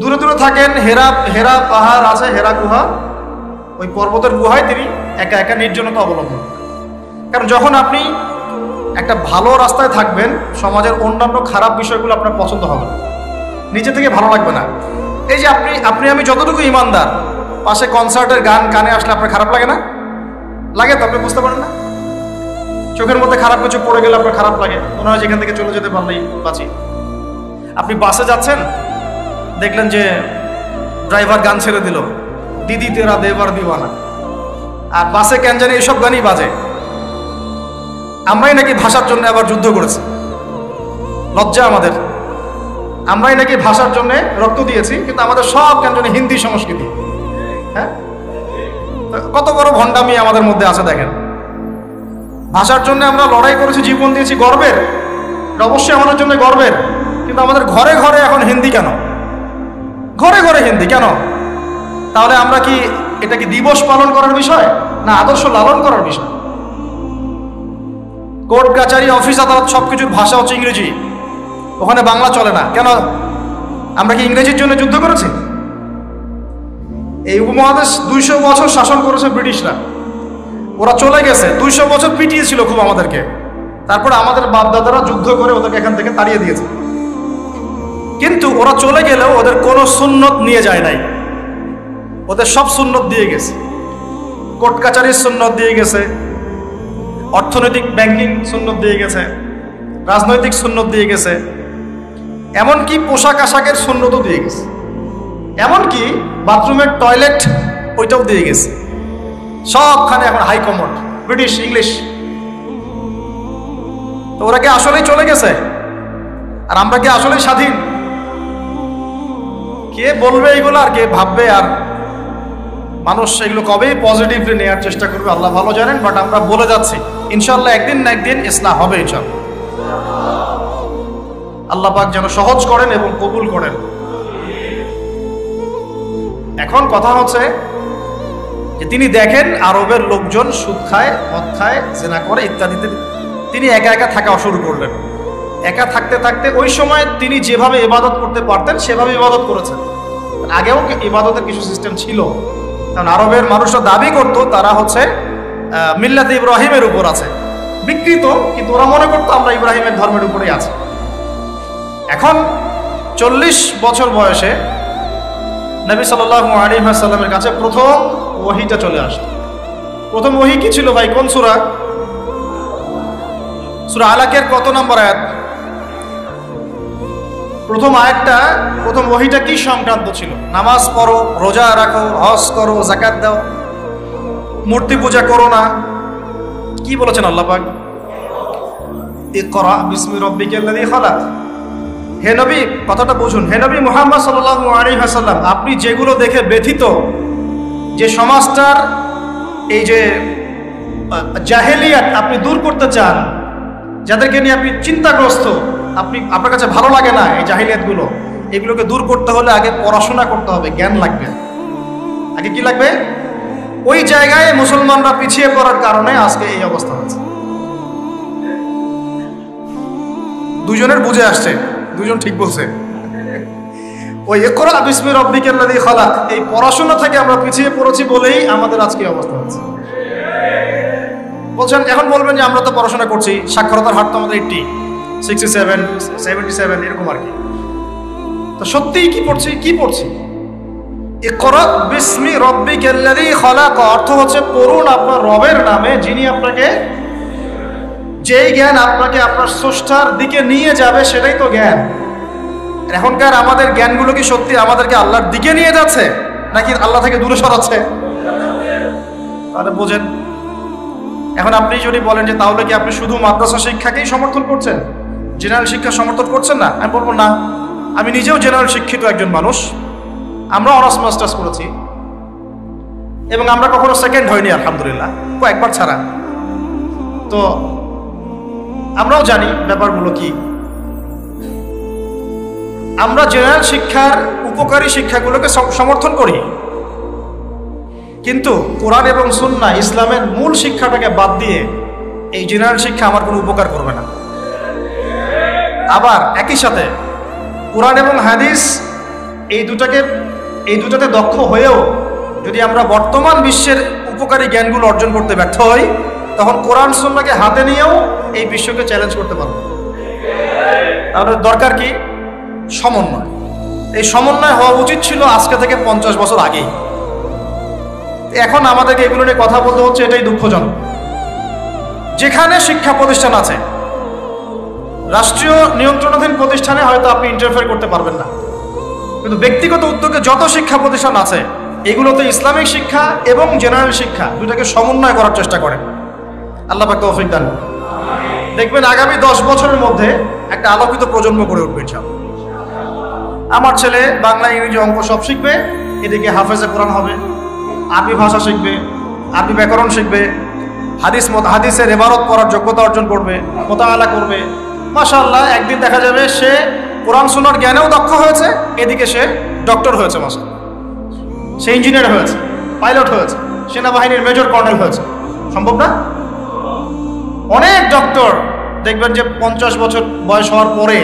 দূরে দূরে থাকেন। হেরা পাহাড় আছে, হেরা গুহা, ওই পর্বতের গুহায় তিনি একা একা নির্জনতা অবলম্বন। কারণ যখন আপনি একটা ভালো রাস্তায় থাকবেন, সমাজের অন্যান্য খারাপ বিষয়গুলো আপনার পছন্দ হবে না, নিজে থেকে ভালো লাগবে না। এই যে আপনি আমি যতটুকু ইমানদার, পাশে কনসার্টের গান কানে আসলে আপনার খারাপ লাগে না? লাগে তো, আপনি বুঝতে পারেন না? চোখের মধ্যে খারাপ কিছু পড়ে গেলে আপনার খারাপ লাগে, মনে হয় যেখান থেকে চলে যেতে পারলেই বাঁচি। আপনি বাসে যাচ্ছেন, দেখলেন যে ড্রাইভার গান ছেড়ে দিল, দিদি তেরা দেবার দিওয়ানা, আর বাসে কেন জানি এসব গানই বাজে। আমরাই নাকি ভাষার জন্য আবার যুদ্ধ করেছি, লজ্জা আমাদের। আমরাই নাকি ভাষার জন্য রক্ত দিয়েছি, কিন্তু আমাদের সব কেন জানি হিন্দি সংস্কৃতি। হ্যাঁ, কত বড় ভণ্ডামি আমাদের মধ্যে আছে দেখেন। ভাষার জন্য আমরা লড়াই করেছি, জীবন দিয়েছি, গর্বের, এটা অবশ্যই আমাদের জন্য গর্বের। কিন্তু আমাদের ঘরে ঘরে এখন হিন্দি কেন? ঘরে ঘরে হিন্দি কেন? তাহলে আমরা কি এটা কি দিবস পালন করার বিষয়, না আদর্শ লালন করার বিষয়? কোর্ট কাচারি অফিস আদালত সবকিছুর ভাষা হচ্ছে ইংরেজি, ওখানে বাংলা চলে না কেন? আমরা কি ইংরেজির জন্য যুদ্ধ করেছি? এই উপমহাদেশ 200 বছর শাসন করেছে ব্রিটিশরা, ওরা চলে গেছে, 200 বছর পিটিয়েছিল খুব আমাদেরকে, তারপর আমাদের বাপদাদারা যুদ্ধ করে ওদেরকে এখান থেকে তাড়িয়ে দিয়েছে। কিন্তু ওরা চলে গেলেও ওদের কোনো সুন্নত নিয়ে যায় নাই, ওদের সব সুন্নত দিয়ে গেছে। কোর্ট কাচারির সুন্নত দিয়ে গেছে, অর্থনৈতিক ব্যাংকিং সুন্নত দিয়ে গেছে, রাজনৈতিক সুন্নত দিয়ে গেছে, এমনকি পোশাক আশাকের সুন্নতও দিয়ে গেছে, এমনকি বাথরুমের টয়লেট ওইটাও দিয়ে গেছে। সবখানে এখন হাই কমন ব্রিটিশ ইংলিশ। তো ওরা কি আসলেই চলে গেছে আর আমরা কি আসলেই স্বাধীন? কে বলবে এগুলো আর কে ভাববে? আর মানুষ এগুলো কবেই পজিটিভলি নেওয়ার চেষ্টা করবে আল্লাহ ভালো জানেন। বাট আমরা বলে যাচ্ছি ইনশাল্লাহ একদিন না একদিন ইসলাম হবে ইনশাল্লাহ। আল্লাহ পাক যেন সহজ করেন এবং কবুল করেন। এখন কথা হচ্ছে যে তিনি দেখেন আরবের লোকজন সুদ খায়, মদ খায়, জেনা করে ইত্যাদিতে, তিনি একা একা থাকা শুরু করলেন। একা থাকতে থাকতে ওই সময় তিনি যেভাবে ইবাদত করতে পারতেন সেভাবে ইবাদত করেছেন। আগেও ইবাদতের কিছু সিস্টেম ছিল, কারণ আরবের মানুষরা দাবি করতো তারা হচ্ছে মিল্লাতে ইব্রাহিমের উপর আছে, বিকৃত, কিন্তু ওরা মনে করতো আমরা ইব্রাহিমের ধর্মের উপরেই আছি। এখন 40 বছর বয়সে নবী সাল্লাল্লাহু আলাইহি ওয়াসাল্লামের কাছে প্রথম ওহীটা চলে আসতো। প্রথম ওহী কি ছিল ভাই? কোন সূরা? সূরা আলাকের কত নম্বর আয়াত? প্রথম আয়াতটা, প্রথম ওহীটা কি সংক্রান্ত ছিল? নামাজ পড়ো, রোজা রাখো, হজ করো, যাকাত দাও, মূর্তি পূজা করো না। কি বলেছেন আল্লাহ পাক? ইকরা বিসমি রাব্বিকাল্লাযী খালাক। হে নবী, কথাটা বুঝুন, হে নবী মুহাম্মদ সাল্লাল্লাহু আলাইহি ওয়াসাল্লাম, আপনি যেগুলো দেখে ব্যথিত, যে সমাজটার এই যে জাহেলিয়াত আপনি দূর করতে চান, যাদেরকে নিয়ে আপনি চিন্তাগ্রস্ত, আপনার কাছে ভালো লাগে না এই জাহেলিয়াতগুলো, এগুলোকে দূর করতে হলে আগে পড়াশোনা করতে হবে, জ্ঞান লাগবে। আগে কি লাগবে? ওই জায়গায় মুসলমানরা পিছিয়ে পড়ার কারণে আজকে এই অবস্থা হচ্ছে। দুজনের বুঝে আসছে, দুজন ঠিক বলছে। ওই ইকরা বিসমি রাব্বিকাল্লাযী খালাক, এই পড়াশোনা থেকে আমরা পিছিয়ে পড়েছি বলেই আমাদের আজকে অবস্থা হচ্ছে। বলছেন, এখন বলবেন যে আমরা তো পড়াশোনা করছি, সাক্ষরতার হার তো আমাদের 80, 67, 77 এরকম আর কি। তো সত্যিই কি পড়ছি? ইকরা বিসমি রাব্বিকাল্লাযী খালাক অর্থ হচ্ছে পড়ুন আপনার রবের নামে যিনি আপনাকে যেই জ্ঞান আপনাকে আপনার স্রষ্টার দিকে নিয়ে যাবে সেটাই তো জ্ঞান। এখনকার আমাদের জ্ঞানগুলো কি সত্যি আমাদেরকে আল্লাহর দিকে নিয়ে যাচ্ছে নাকি আল্লাহ থেকে দূরে সরাচ্ছে? তাহলে বোঝেন। এখন আপনি যদি বলেন যে তাহলে কি আপনি শুধু মাদ্রাসা শিক্ষাকেই সমর্থন করছেন, জেনারেল শিক্ষা সমর্থন করছেন না? আমি বলবো না, আমি নিজেও জেনারেল শিক্ষিত একজন মানুষ। আমরা অনার্স মাস্টার্স করেছি এবং আমরা কখনো সেকেন্ড হয়নি আলহামদুলিল্লাহ, কয়েকবার ছাড়া। তো আমরাও জানি ব্যাপারগুলো কি। আমরা জেনারেল শিক্ষার উপকারী শিক্ষাগুলোকে সমর্থন করি, কিন্তু কোরআন এবং সুন্নাহ ইসলামের মূল শিক্ষাটাকে বাদ দিয়ে এই জেনারেল শিক্ষা আমার কোনো উপকার করবে না। আবার একই সাথে কোরআন এবং হাদিস এই দুটাতে দক্ষ হয়েও যদি আমরা বর্তমান বিশ্বের উপকারী জ্ঞানগুলো অর্জন করতে ব্যর্থ হই, তখন কোরআন সুন্নাহকে হাতে নিয়েও এই বিশ্বকে চ্যালেঞ্জ করতে পারবো। তাহলে দরকার কি? সমন্বয়। এই সমন্বয় হওয়া উচিত ছিল আজকে থেকে 50 বছর আগেই। এখন আমাদেরকে এগুলো নিয়ে কথা বলতে হচ্ছে, এটাই দুঃখজনক। যেখানে শিক্ষা প্রতিষ্ঠান আছে, রাষ্ট্রীয় নিয়ন্ত্রণাধীন প্রতিষ্ঠানে হয়তো আপনি ইন্টারফেয়ার করতে পারবেন না, কিন্তু ব্যক্তিগত উদ্যোগে যত শিক্ষা প্রতিষ্ঠান আছে এগুলোতে ইসলামিক শিক্ষা এবং জেনারেল শিক্ষা দুটাকে সমন্বয় করার চেষ্টা করেন। আল্লাহ পাক তৌফিক দান। দেখবেন আগামী 10 বছরের মধ্যে একটা আলোকিত প্রজন্ম গড়ে উঠবে ইনশাআল্লাহ। আমার ছেলে বাংলা, ইংরেজি, অঙ্ক সব শিখবে, এদিকে হাফেজে কোরআন হবে, আরবি ভাষা শিখবে, আরবি ব্যাকরণ শিখবে, হাদিসের ইবারত পড়ার যোগ্যতা অর্জন করবে, মোতাআলা করবে। মাশাআল্লাহ, একদিন দেখা যাবে সে কোরআন সুন্নাহর জ্ঞানেও দক্ষ হয়েছে, এদিকে সে ডক্টর হয়েছে, মাশাআল্লাহ, সে ইঞ্জিনিয়ার হয়েছে, পাইলট হয়েছে, সেনাবাহিনীর মেজর কর্নেল হয়েছে। সম্ভব না? অনেক ডক্টর দেখবেন যে 50 বছর বয়স হওয়ার পরে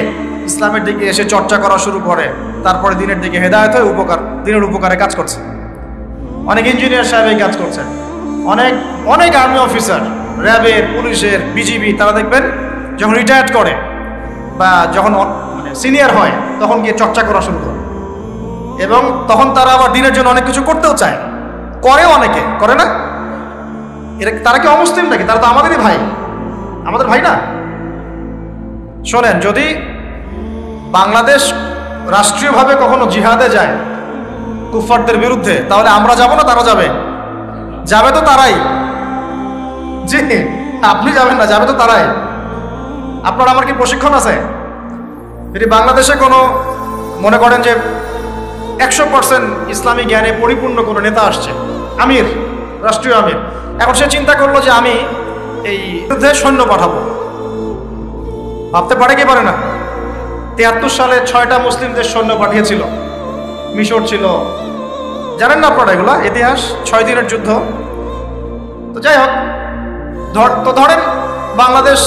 ইসলামের দিকে এসে চর্চা করা শুরু করে, তারপরে দিনের দিকে হেদায়েত হয়ে দিনের উপকারে কাজ করছে। অনেক ইঞ্জিনিয়ার সাহেব এই কাজ করছেন, অনেক আর্মি অফিসার, র্যাবের, পুলিশের, বিজিবি, তারা দেখবেন যখন রিটায়ার্ড করে বা যখন সিনিয়র হয় তখন গিয়ে চর্চা করা শুরু করে, এবং তখন তারা আবার দিনের জন্য অনেক কিছু করতেও চায়, করে, অনেকে করে না। তারা কি অমুসলিম নাকি? তারা তো আমাদেরই ভাই, আমাদের ভাই না? শোনেন, যদি বাংলাদেশ রাষ্ট্রীয়ভাবে কখনো জিহাদে যায় কুফফারদের বিরুদ্ধে, তাহলে আমরা যাব না তারা যাবে? যাবে তো তারাই। জি, আপনি যাবেন না, যাবে তো তারাই। আপনার আমার কি প্রশিক্ষণ আছে? যদি বাংলাদেশে কোনো মনে করেন যে 100% ইসলামী জ্ঞানে পরিপূর্ণ কোনো নেতা আসছে, আমির, রাষ্ট্রীয় আমির, এখন সে চিন্তা করলো যে আমি এই বিরুদ্ধে সৈন্য পাঠাবো, ভাবতে পারে কি পারে না? 73 সালে 6টা মুসলিম দেশ সৈন্য পাঠিয়েছিল, মিশর ছিল, জানেন না আপনারা এগুলা ইতিহাস? 6 দিনের যুদ্ধ। তো যাই হোক, ধরেন বাংলাদেশ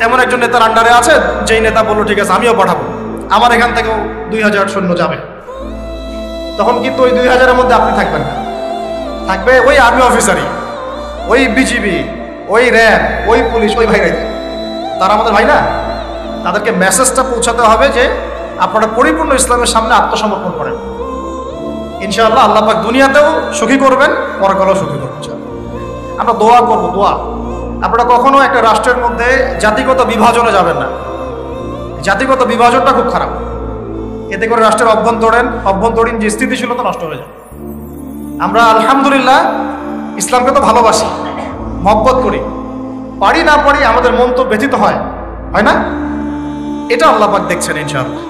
এমন একজন নেতার আন্ডারে আছে, যেই নেতা বললো ঠিক আছে আমিও পাঠাবো, আমার এখান থেকেও 2000 সৈন্য যাবে। তখন কিন্তু ওই 2000-এর মধ্যে আপনি থাকবেন না, থাকবে ওই আর্মি অফিসারই, ওই বিজিবি, ওই র্যাব, ওই পুলিশ, ওই ভাইরাই। তারা আমাদের ভাই না? তাদেরকে মেসেজটা পৌঁছাতে হবে যে আপনারা পরিপূর্ণ ইসলামের সামনে আত্মসমর্পণ করেন। ইনশাআল্লাহ আল্লাহ পাক দুনিয়াতেও সুখী করবেন, পরকালেও সুখী করবেন। আমরা দোয়া করব, দোয়া। আপনারা কখনো একটা রাষ্ট্রের মধ্যে জাতিগত বিভাজনে যাবেন না। জাতিগত বিভাজনটা খুব খারাপ, এতে করে রাষ্ট্রের অভ্যন্তরীণ যে স্থিতিশীলতা নষ্ট হয়ে যায়। আমরা আলহামদুলিল্লাহ ইসলামকে তো ভালোবাসি, মহব্বত করি, পারি না পারি আমাদের মন তো ব্যথিত হয় না? এটা আল্লাহ পাক দেখছেন ইনশাআল্লাহ।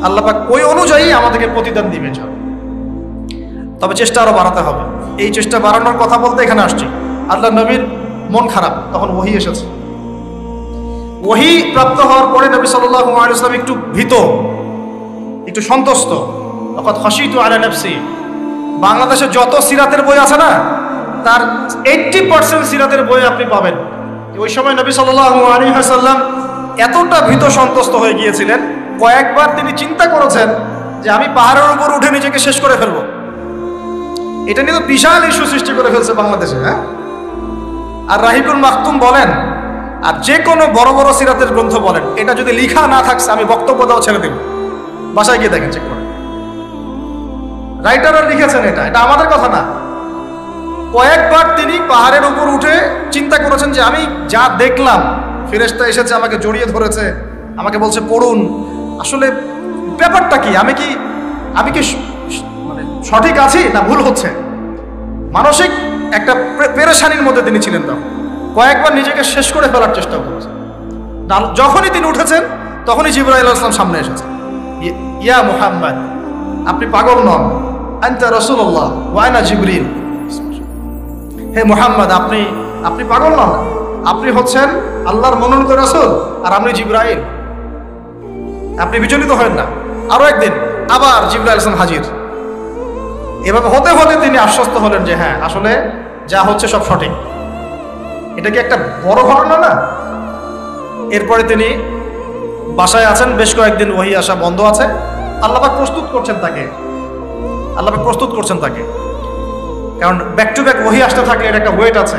আল্লাহ পাক ওই অনুযায়ী আমাদেরকে প্রতিদান দিবেন ইনশাআল্লাহ। তবে চেষ্টা আরো বাড়াতে হবে। এই চেষ্টা বাড়ানোর কথা বলতে এখানে আসছি। আল্লাহ নবীর মন খারাপ, তখন ওহী এসেছে। ওহী প্রাপ্ত হওয়ার পরে নবী সাল্লাল্লাহু আলাইহি ওয়াসাল্লাম একটু ভীত, একটু সন্তুষ্ট। লাকাদ খাশিতু আলা নাফসি। বাংলাদেশে যত সিরাতের বই আছে না, তার 80% সিরাতের বই আপনি পাবেন। ওই সময় নবী সাল্লাল্লাহু আলাইহি ওয়াসাল্লাম এতটা ভীত সন্তুষ্ট হয়ে গিয়েছিলেন, কয়েকবার তিনি চিন্তা করেছেন যে আমি পাহাড়ের উপর উঠে নিজেকে শেষ করে ফেলবো। এটা নিয়ে তো বিশাল ইস্যু সৃষ্টি করে ফেলছে বাংলাদেশে। হ্যাঁ, আর রাহিকুল মাকতুম বলেন, আর যে কোনো বড় বড় সিরাতের গ্রন্থ বলেন, এটা যদি লিখা না থাকছে আমি বক্তব্য দাও ছেড়ে দেব। বাসায় গিয়ে দেখেন, চেক করে। রাইটাররা লিখেছেন, এটা আমাদের কথা না। কয়েকবার তিনি পাহাড়ের উপর উঠে চিন্তা করেছেন যে আমি যা দেখলাম ফেরেশতা এসেছে, আমাকে জড়িয়ে ধরেছে, আমাকে বলছে পড়ুন। আসলে ব্যাপারটা কি, আমি কি মানে সঠিক আছি না ভুল হচ্ছে? মানসিক একটা পেরেশানির মধ্যে তিনি ছিলেন। তখন কয়েকবার নিজেকে শেষ করে ফেলার চেষ্টা করেছেন। যখনই তিনি উঠেছেন তখনই জিবরাইল আলাইহিস সালাম সামনে এসেছেন। ইয়া মুহাম্মদ, আপনি পাগল নন, আনতা রাসূলুল্লাহ ওয়া আনা জিবরিল। হে মুহাম্মদ, আপনি পাগল নন, আপনি হচ্ছেন আল্লাহর মনোনীত রাসূল আর আমি জিবরাইল। আপনি বিচলিত হবেন না। আরো একদিন আবার জিবরাইল আলাইহিস সালাম হাজির। এভাবে হতে হতে তিনি আশ্বস্ত হলেন যে হ্যাঁ, আসলে যা হচ্ছে সব সঠিক। এটা কি একটা বড় ঘটনা না? এরপরে তিনি বাসায় আছেন, বেশ কয়েকদিন ওহী আসা বন্ধ আছে। আল্লাহ পাক প্রস্তুত করছেন তাকে, কারণ ব্যাক টু ব্যাক ওহী আসতে থাকলে এর একটা ওয়েট আছে,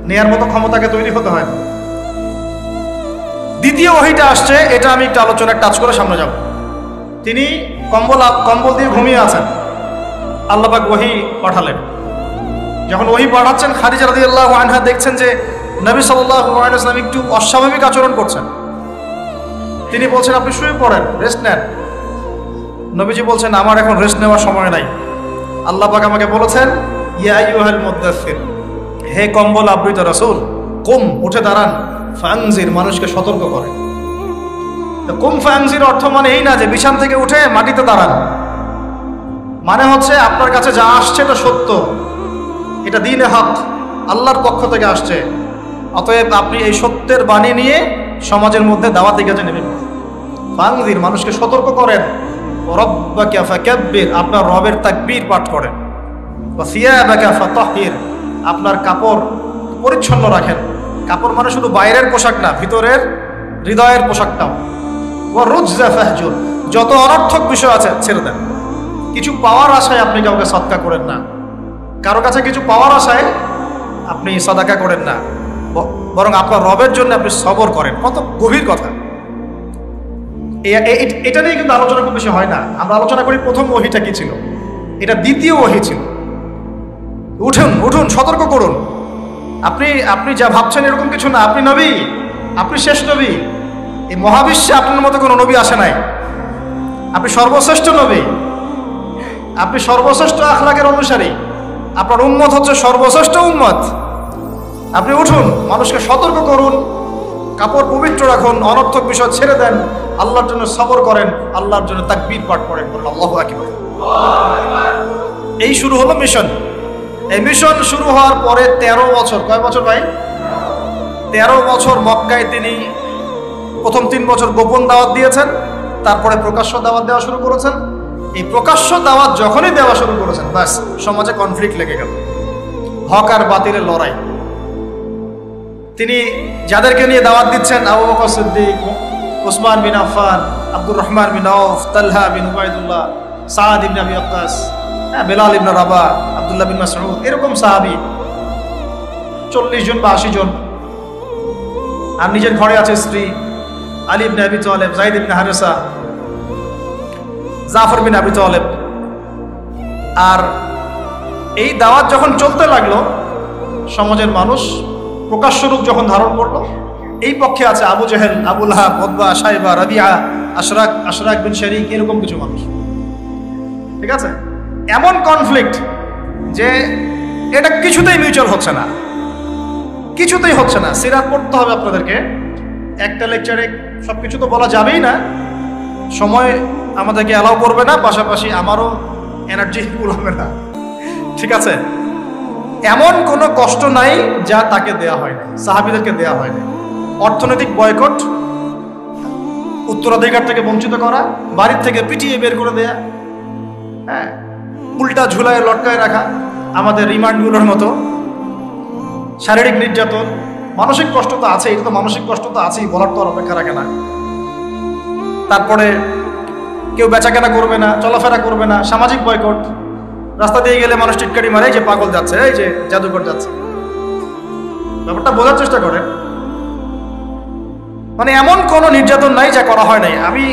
নেয়ার মতো ক্ষমতাকে তৈরি হতে হয়। দ্বিতীয় ওহীটা আসছে, এটা আমি একটু আলোচনায় টাচ করে সামনে যাব। তিনি কম্বল দিয়ে ঘুমিয়ে আছেন, আল্লাহ পাক ওহী পাঠালেন। যখন ওহী পাঠাচ্ছেন, খাদিজা রাদিয়াল্লাহু আনহা দেখছেন যে নবী সাল্লাল্লাহু আলাইহি ওয়াসাল্লাম একটু অস্বাভাবিক আচরণ করছেন। তিনি বলছেন আপনি শুয়ে পড়েন, রেস্ট নেন। নবীজি বলছেন আমার এখন রেস্ট নেওয়ার সময় নাই। আল্লাহ পাক আমাকে বলেছেন ইয়া আইয়ুহাল মুদ্দাসসির, হে কম্বল আবৃত রাসূল, কুম, উঠে দাঁড়ান, ফানজির, মানুষকে সতর্ক করেন। তো কুম ফানজির অর্থ মানে এই না যে বিছান থেকে উঠে মাটিতে দাঁড়ান, মানে হচ্ছে আপনার কাছে যা আসছে এটা সত্য, এটা দ্বীনে হক, আল্লাহর পক্ষ থেকে আসছে। অতএব আপনি এই সত্যের বাণী নিয়ে সমাজের মধ্যে দাওয়াতি কাজে নেবেন। ফানজির, মানুষকে সতর্ক করেন। রব্বাকা ফাকাব্বির, আপনার রবের তাকবীর পাঠ করেন। ওয়া সিয়াবাকা ফাতাহহির, আপনার কাপড় পরিচ্ছন্ন রাখেন। কাপড় মানে শুধু বাইরের পোশাক না, ভিতরের হৃদয়ের পোশাকটাও। ওয়া রুজজা ফাহজুর, যত অনর্থক বিষয় আছে ছেড়ে দেন। কিছু পাওয়ার আশায় আপনি কাউকে সদকা করেন না, কারো কাছে কিছু পাওয়ার আশায় আপনি সাদাকা করেন না, বরং আপনার রবের জন্য আপনি সবর করেন। কত গভীর কথা! এটা নিয়ে কিন্তু আলোচনা খুব বেশি হয় না। আমরা আলোচনা করি প্রথম ওহীটা কি ছিল, এটা দ্বিতীয় ওহী ছিল। উঠুন, সতর্ক করুন। আপনি যা ভাবছেন এরকম কিছু না। আপনি নবী, আপনি শেষ নবী। এই মহাবিশ্বে আপনার মতো কোনো নবী আসে নাই। আপনি সর্বশ্রেষ্ঠ নবী, আপনি সর্বশ্রেষ্ঠ আখলাকের অনুসারী, আপনার উম্মত হচ্ছে সর্বশ্রেষ্ঠ উম্মত। আপনি উঠুন, মানুষকে সতর্ক করুন, কাপড় পবিত্র রাখুন, অনর্থক বিষয় ছেড়ে দেন, আল্লাহর জন্য সবর করেন, আল্লাহর জন্য তাকবীর পাঠ করেন, আল্লাহু আকবার। এই শুরু হলো মিশন। এই মিশন শুরু হওয়ার পরে 13 বছর, কয় বছর ভাই? 13 বছর মক্কায় তিনি প্রথম 3 বছর গোপন দাওয়াত দিয়েছেন, তারপরে প্রকাশ্য দাওয়াত দেওয়া শুরু করেছেন। এই প্রকাশ্য দাওয়াত যখনই দেওয়া শুরু করেছেন, ব্যাস সমাজে কনফ্লিক্ট লেগে গেল, হক আর বাতিলের লড়াই। তিনি যাদেরকে নিয়ে দাওয়াত দিচ্ছেন, আবু বকর সিদ্দিক, উসমান বিন আফফান, আব্দুর রহমান বিন আউফ, তালহা বিন উবাইদুল্লাহ, সাদ ইবনে আবি ওয়াক্কাস, বেলাল ইবনে রাবাহ, আব্দুল্লাহ বিন মাসউদ, এরকম সাহাবী 40 জন বা 80 জন। আর নিজের ঘরে আছে স্ত্রী আলী ইবনে আবি তালেব, যায়েদ ইবনে হারেসা, জাফর বিন আবি তালেব। আর এই দাওয়াত যখন চলতে লাগলো, সমাজের মানুষ প্রকাশ্য রূপ যখন ধারণ করলো, এই পক্ষে আছে আবু জেহেল, আবু লাহাব, উতবা, শাইবা, রাবিআ, আশরাক বিন শারীক, এরকম কিছু মানুষ। ঠিক আছে, এমন কনফ্লিক্ট যে এটা কিছুতেই মিউচুয়াল হচ্ছে না, কিছুতেই হচ্ছে না। সিরাত পড়তে হবে আপনাদেরকে, একটা লেকচারে সবকিছু তো বলা যাবেই না, সময় আমাদেরকে অ্যালাউ করবে না, পাশাপাশি আমারও এনার্জি ফুল হবে না। ঠিক আছে, এমন কোনো কষ্ট নাই যা তাকে দেয়া হয় না, সাহাবীদেরকে দেয়া হয় না। অর্থনৈতিক বয়কট, উত্তরাধিকার থেকে বঞ্চিত করা, বাড়ির থেকে পিটিয়ে বের করে দেয়া, হ্যাঁ, উল্টা ঝুলায় লটকায় রাখা, আমাদের রিমান্ডগুলোর মতো, শারীরিক নির্যাতন, মানসিক কষ্ট তো আছেই। এটা তো মানসিক কষ্ট তো আছেই, বলার তো আর অপেক্ষা রাখে না। তারপরে কেউ বেচাকেনা করবে না, চলাফেরা করবে না, সামাজিক বয়কট। রাস্তা দিয়ে গেলে মানুষ টিটকারি মারে, এই যে পাগল যাচ্ছে, এই যে জাদুকর যাচ্ছে। ব্যাপারটা বোঝার চেষ্টা করেন। মানে এমন কোনো নির্যাতন নাই যা করা হয় নাই। আমি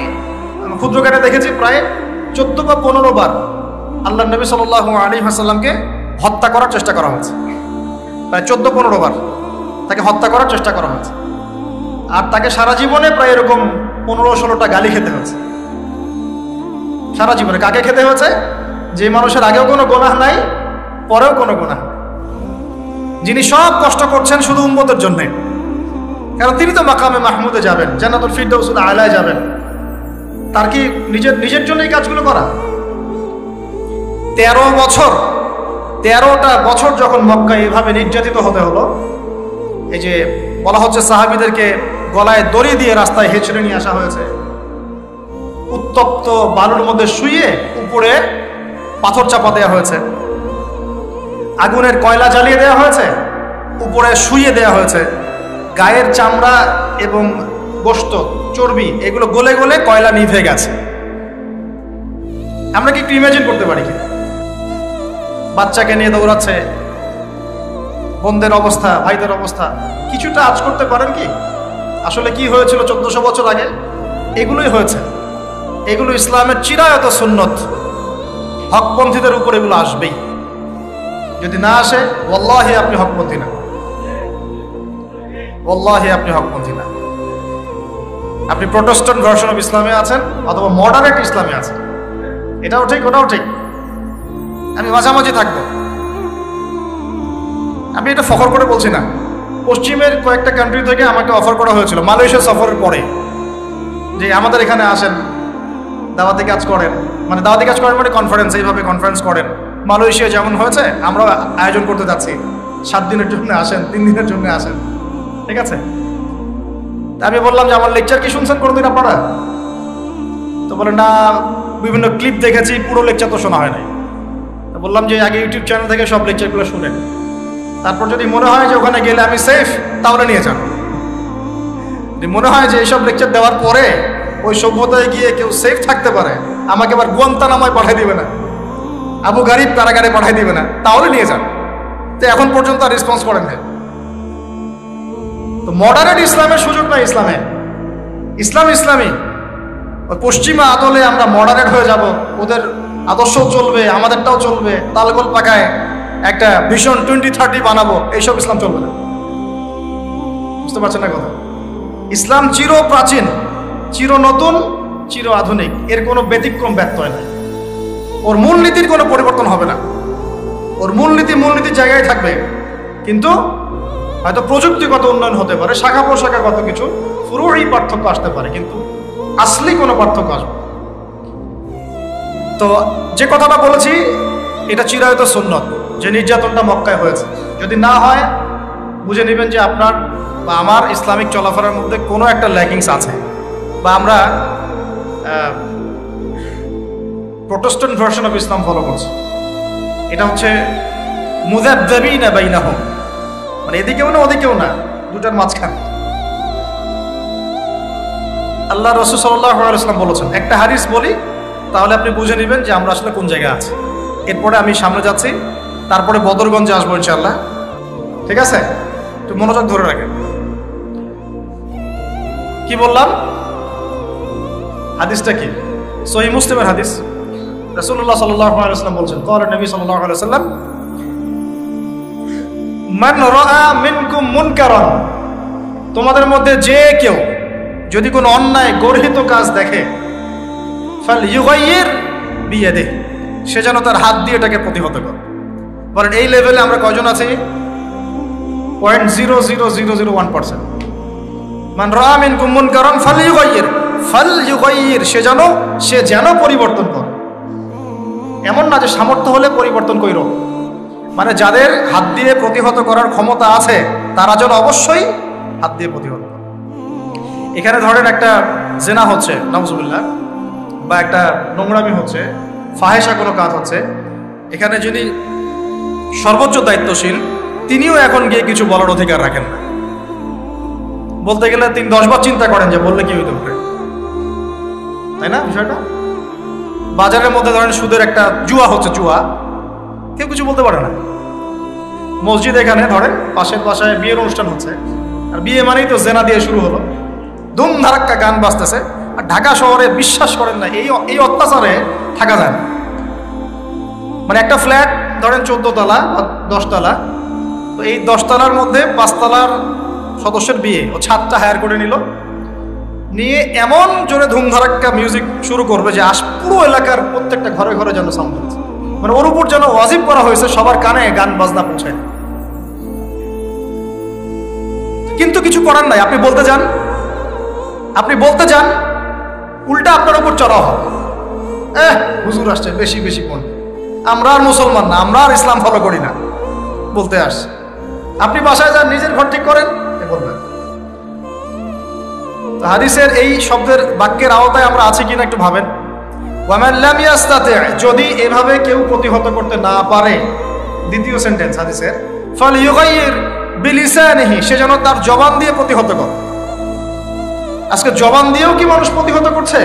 ক্ষুদ্রকাটে দেখেছি প্রায় 14 বা 15 বার আল্লাহ নবী সাল্লাল্লাহু আলাইহি ওয়াসাল্লামকে হত্যা করার চেষ্টা করা হয়েছে। প্রায় 14-15 বার তাকে হত্যা করার চেষ্টা করা হয়েছে। আর তাকে সারা জীবনে প্রায় এরকম 15-16টা গালি খেতে হয়েছে সারা জীবনে। কাকে খেতে হয়েছে? যে মানুষের আগেও কোনো গুনাহ নাই, পরেও কোনো গুনাহ নাই, যিনি সব কষ্ট করছেন শুধু উম্মতের জন্য। কারণ তিনি তো মাকামে মাহমুদে যাবেন, জান্নাতুল ফিরদাউসুল আলায় যাবেন। তার কি নিজের জন্য এই কাজগুলো করা? 13টা বছর যখন মক্কায় এভাবে নির্যাতিত হতে হলো, এই যে বলা হচ্ছে সাহাবীদেরকে গলায় দড়ি দিয়ে রাস্তায় হেঁচড়ে নিয়ে আসা হয়েছে, উত্তপ্ত বালুর মধ্যে শুইয়ে উপরে পাথর চাপা দেওয়া হয়েছে, আগুনের কয়লা জ্বালিয়ে দেওয়া হয়েছে, উপরে শুইয়ে দেওয়া হয়েছে, গায়ের চামড়া এবং গোশত চর্বি এগুলো গলে গলে কয়লা নিভে গেছে। আমরা কি একটু ইমাজিন করতে পারি কি? বাচ্চাকে নিয়ে দৌড়াচ্ছে, বোনদের অবস্থা, ভাইদের অবস্থা, কিছুটা আজ করতে পারেন কি আসলে কি হয়েছিল 1400 বছর আগে? এগুলোই হয়েছে। এগুলো ইসলামের চিরায়ত সুন্নত। হকপন্থীদের উপর এগুলো আসবেই। যদি না আসে, ওয়াল্লাহি আপনি হকপন্থী না, ওয়াল্লাহি আপনি হকপন্থী না। আপনি প্রোটেস্ট্যান্ট ভার্সন অফ ইসলামে আছেন অথবা মডারেট ইসলামে আছেন, এটাও ঠিক ওটাও ঠিক, আমি মাঝামাঝি থাকবো। আমি এটা ফখর করে বলছি না। পশ্চিমের কয়েকটা কান্ট্রি থেকে আমাকে অফার করা হয়েছিল মালয়েশিয়া সফরের পরে, যে আমাদের এখানে আসেন, দাওয়াতি কাজ করেন, মানে দাওয়াতি কাজ করেন মানে কনফারেন্স, এইভাবে কনফারেন্স করেন। মালয়েশিয়া যেমন হয়েছে আমরা আয়োজন করতে যাচ্ছি, 7 দিনের জন্য আসেন, 3 দিনের জন্য আসেন, ঠিক আছে? আমি বললাম যে আমার লেকচার কি শুনছেন কোনোদিন আপনারা? তো বলে না, বিভিন্ন ক্লিপ দেখেছি, পুরো লেকচার তো শোনা হয় নাই। তো বললাম যে আগে ইউটিউব চ্যানেল থেকে সব লেকচারগুলো শুনেন, তারপর যদি মনে হয় যে ওখানে গেলে আমি সেফ, তাহলে নিয়ে যান। যদি মনে হয় যে এইসব লেকচার দেওয়ার পরে ওই সভ্যতায় গিয়ে কেউ সেফ থাকতে পারে, আমাকে আবার গুয়ান্তানামায় পাঠিয়ে দিবে না, আবু গারিব কারাগারে পাঠিয়ে দিবে না, তাহলে নিয়ে যান। তো এখন পর্যন্ত আর রেসপন্স করেন না। তো মডারেট ইসলামের সুযোগ নাই ইসলামে। ইসলাম ইসলামী। ওই পশ্চিমা আদলে আমরা মডারেট হয়ে যাব, ওদের আদর্শও চলবে, আমাদেরটাও চলবে, তালগোল পাকায় একটা ভিশন 2030 বানাবো, এইসব ইসলাম চলবে না। বুঝতে পারছেন না কথা? ইসলাম চির প্রাচীন, চির নতুন, চির আধুনিক, এর কোনো ব্যতিক্রম ব্যত্যয় নাই। ওর মূলনীতির কোনো পরিবর্তন হবে না। ওর মূলনীতির জায়গায় থাকবে, কিন্তু হয়তো প্রযুক্তিগত উন্নয়ন হতে পারে, শাখা প্রশাখাগত কিছু পুরোই পার্থক্য আসতে পারে, কিন্তু আসলে কোনো পার্থক্য আসবে। তো যে কথাটা বলেছি এটা চিরায়ত সুন্নত, যে নির্যাতনটা মক্কায় হয়েছে। যদি না হয় বুঝে নেবেন যে আপনার বা আমার ইসলামিক চলাফেরার মধ্যে কোনো একটা ল্যাকিংস আছে, বা আমরা Protestant version of Islam follow করছি। এটা হচ্ছে মুযাবযাবিনা বাইনাহুম, মানে এদিকেও না ওদিকেও না, দুটার মাঝখানে। আল্লাহ রাসূল সাল্লাল্লাহু আলাইহি ওয়াসাল্লাম বলেছেন, একটা হাদিস বলি তাহলে আপনি বুঝে নেবেন যে আমরা আসলে কোন জায়গায় আছি। এরপরে আমি সামনে যাচ্ছি, তারপরে বদরগঞ্জে আসবো ইনশাআল্লাহ, ঠিক আছে? একটু মনোযোগ ধরে রাখেন। কি বললাম? হাদিসটা কি? সহিহ মুসলিমের হাদিস। রাসূলুল্লাহ সাল্লাল্লাহু আলাইহি ওয়াসাল্লাম বলেছেন, ক্বালা নবী সাল্লাল্লাহু আলাইহি ওয়াসাল্লাম, মান রাআ মিনকুম মুনকারান, তোমাদের মধ্যে যে কেউ যদি কোনো অন্যায় গর্হিত কাজ দেখে, ফালইউগাইয়ির বিয়াদিহি, সে যেন তার হাত দিয়ে এটাকে প্রতিহত করে। বলেন এই লেভেলে আমরা কয়জন আছি? 0.00001%। মান রাআ মিনকুম মুনকারান ফালইউগাইয়ির, সে যেন পরিবর্তন করে। এমন না যে সামর্থ্য হলে পরিবর্তন কইরো, মানে যাদের হাত দিয়ে প্রতিহত করার ক্ষমতা আছে তারা যেন অবশ্যই হাত দিয়ে প্রতিহত করে। এখানে ধরেন একটা জেনা হচ্ছে, নাউজুবিল্লাহ, বা একটা নোংরামি হচ্ছে, ফাহেসা কোনো কাজ হচ্ছে, এখানে যিনি সর্বোচ্চ দায়িত্বশীল তিনিও এখন গিয়ে কিছু বলার অধিকার রাখেন না। বলতে গেলে তিনি 10 বার চিন্তা করেন যে বললে কি হইতে পারে, তাই না? বিষয়টা বাজারের মধ্যে ধরেন সুদের একটা জুয়া হচ্ছে, জুয়া, কেউ কিছু বলতে পারে না। মসজিদ এখানে ধরেন পাশের বাসায় বিয়ের অনুষ্ঠান হচ্ছে, আর বিয়ে মানেই তো জেনা দিয়ে শুরু হলো, ধুমধারাক্কা গান বাজতেছে, আর ঢাকা শহরে বিশ্বাস করেন না এই অত্যাচারে থাকা যায় না। মানে একটা ফ্ল্যাট ধরেন 14 তলা বা 10 তলা, তো এই 10 তলার মধ্যে 5 তলার সদস্যের বিয়ে, ও ছাদটা হায়ার করে নিল, নিয়ে এমন জোরে ধুমধারাক্কা মিউজিক শুরু করবে যে পুরো এলাকার প্রত্যেকটা ঘরে ঘরে যেন সাউন্ড হচ্ছে, মানে ওর উপর যেন ওয়াজিব করা হয়েছে সবার কানে গান বাজনা পৌঁছায়। কিন্তু কিছু করার নাই, আপনি বলতে যান, উল্টা আপনার উপর চড়াও হবে। হুজুর আসছে, বেশি বেশি কোন, আমরা আর মুসলমান না, আমরা আর ইসলাম ফলো করি না বলতে আসছে। আপনি বাসায় যান, নিজের ঘর ঠিক করেন, বলবেন। হাদিসের এই শব্দের বাক্যের আওতায় আমরা আছি কিনা একটু ভাবেন। ওয়ামান লাম ইয়াস্তাতি, যদি এভাবে কেউ প্রতিহত করতে না পারে, দ্বিতীয় সেন্টেন্স হাদিসের, ফালইউগাইয়ির বিলিসানিহি, সে যেন তার জবান দিয়ে প্রতিহত করে। আজকে জবান দিয়েও কি মানুষ প্রতিহত করছে?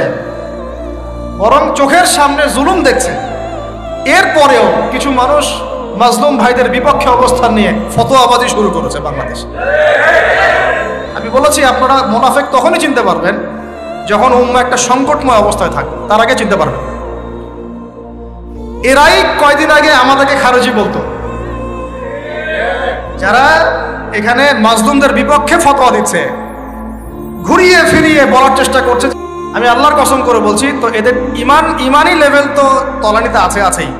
বরং চোখের সামনে জুলুম দেখছে, এরপরেও কিছু মানুষ মাজলুম ভাইদের বিপক্ষে অবস্থান নিয়ে ফতোয়াবাজি শুরু করেছে বাংলাদেশে। আমি বলেছি আপনারা মুনাফিক তখনই চিনতে পারবেন যখন উম্মাহ একটা সংকটময় অবস্থায় থাকে, তার আগে চিনতে পারবেন। এরাই কয়দিন আগে আমাদেরকে খারেজি বলতো, যারা এখানে মাজলুমদের বিপক্ষে ফতোয়া দিচ্ছে, ঘুরিয়ে ফিরিয়ে বলার চেষ্টা করছে। আমি আল্লাহর কসম করে বলছি, তো এদের ইমানি লেভেল তো তলানিতে আছেই,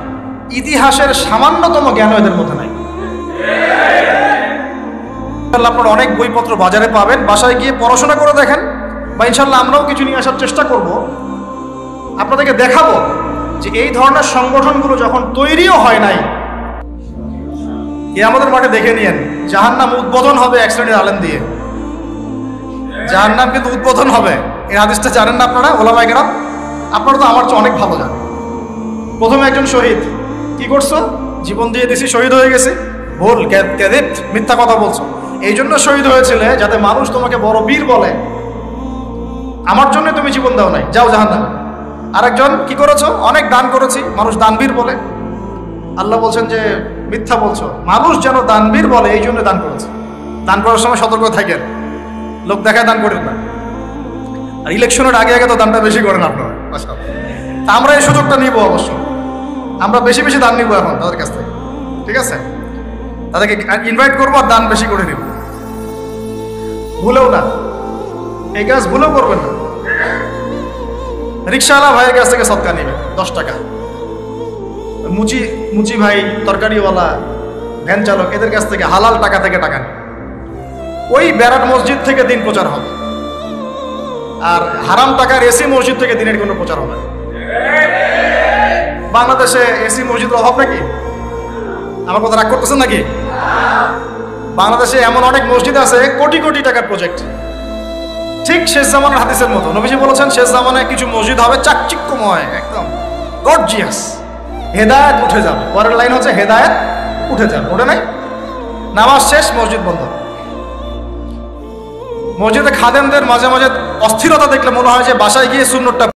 ইতিহাসের সামান্যতম জ্ঞান এদের মধ্যে নাই। আপনারা অনেক বইপত্র বাজারে পাবেন, বাসায় গিয়ে পড়াশোনা করে দেখেন, বা ইনশাল্লাহ আমরাও কিছু নিয়ে আসার চেষ্টা করব। আপনাদেরকে দেখাবো যে এই ধরনের সংগঠনগুলো যখন তৈরিও হয় নাই, কিয়ামতের মাঠে দেখে নিয়েন জাহান্নাম উদ্বোধন হবে এক শ্রেণীর আলেম দিয়ে। জাহান্নাম কিন্তু উদ্বোধন হবে, এই হাদিসটা জানেন না আপনারা ওলামায়ে কেরাম? আপনারা তো আমার চেয়ে অনেক ভালো জানেন। প্রথমে একজন শহীদ, কি করছো? জীবন দিয়ে দিছি, শহীদ হয়ে গেছে। ভুল, কাযিব, মিথ্যা কথা বলছো। এই জন্য শহীদ হয়েছিলে যাতে মানুষ তোমাকে বড় বীর বলে, আমার জন্য তুমি জীবন দাও নাই, যাও জাহান্নামে। আরেকজন, কি করেছো? অনেক দান করেছি, মানুষ দানবীর বলে। আল্লাহ বলছেন যে মিথ্যা বলছো, মানুষ যেন দানবীর বলে এই জন্য দান করেছে। দান করার সময় সতর্ক থাকেন, লোক দেখায় দান করেন না। আর ইলেকশনের আগে আগে তো দানটা বেশি করেন আপনারা। তা আমরা এই সুযোগটা নিব, অবশ্য আমরা বেশি বেশি দান নিব এখন তাদের কাছ থেকে, ঠিক আছে? তাদেরকে ইনভাইট করবো আর দান বেশি করে নিব। ভুলেও না, এই কাজ ভুলেও করবেন না। রিক্সাওয়ালা ভাইয়ের কাছ থেকে সদকা নিবে 10 টাকা, মুচি ভাই, তরকারিওয়ালা, ভ্যান চালক, এদের কাছ থেকে হালাল টাকা থেকে টাকা নেবে। ওই ব্যারাট মসজিদ থেকে দিন প্রচার হবে, আর হারাম টাকার এসি মসজিদ থেকে দিনের কোনো প্রচার হবে না। বাংলাদেশে এসি মসজিদের অভাব নাকি? আমার কথা রাগ করতেছেন নাকি? বাংলাদেশে এমন অনেক মসজিদ আছে কোটি কোটি টাকার প্রজেক্ট, ঠিক শেষ জামানার হাদিসের মতো। নবীজি বলেছেন শেষ জামানায় কিছু মসজিদ হবে চাকচিক্যময়, একদম গর্জিয়াস, হেদায়েত উঠে যাবে। পরের লাইন হচ্ছে হেদায়েত উঠে যাবে, ওঠে নাই? নামাজ শেষ, মসজিদ বন্ধ। মসজিদে খাদেমদের মাঝে মাঝে অস্থিরতা দেখলে মনে হয় যে বাসায় গিয়ে সুন্নতটা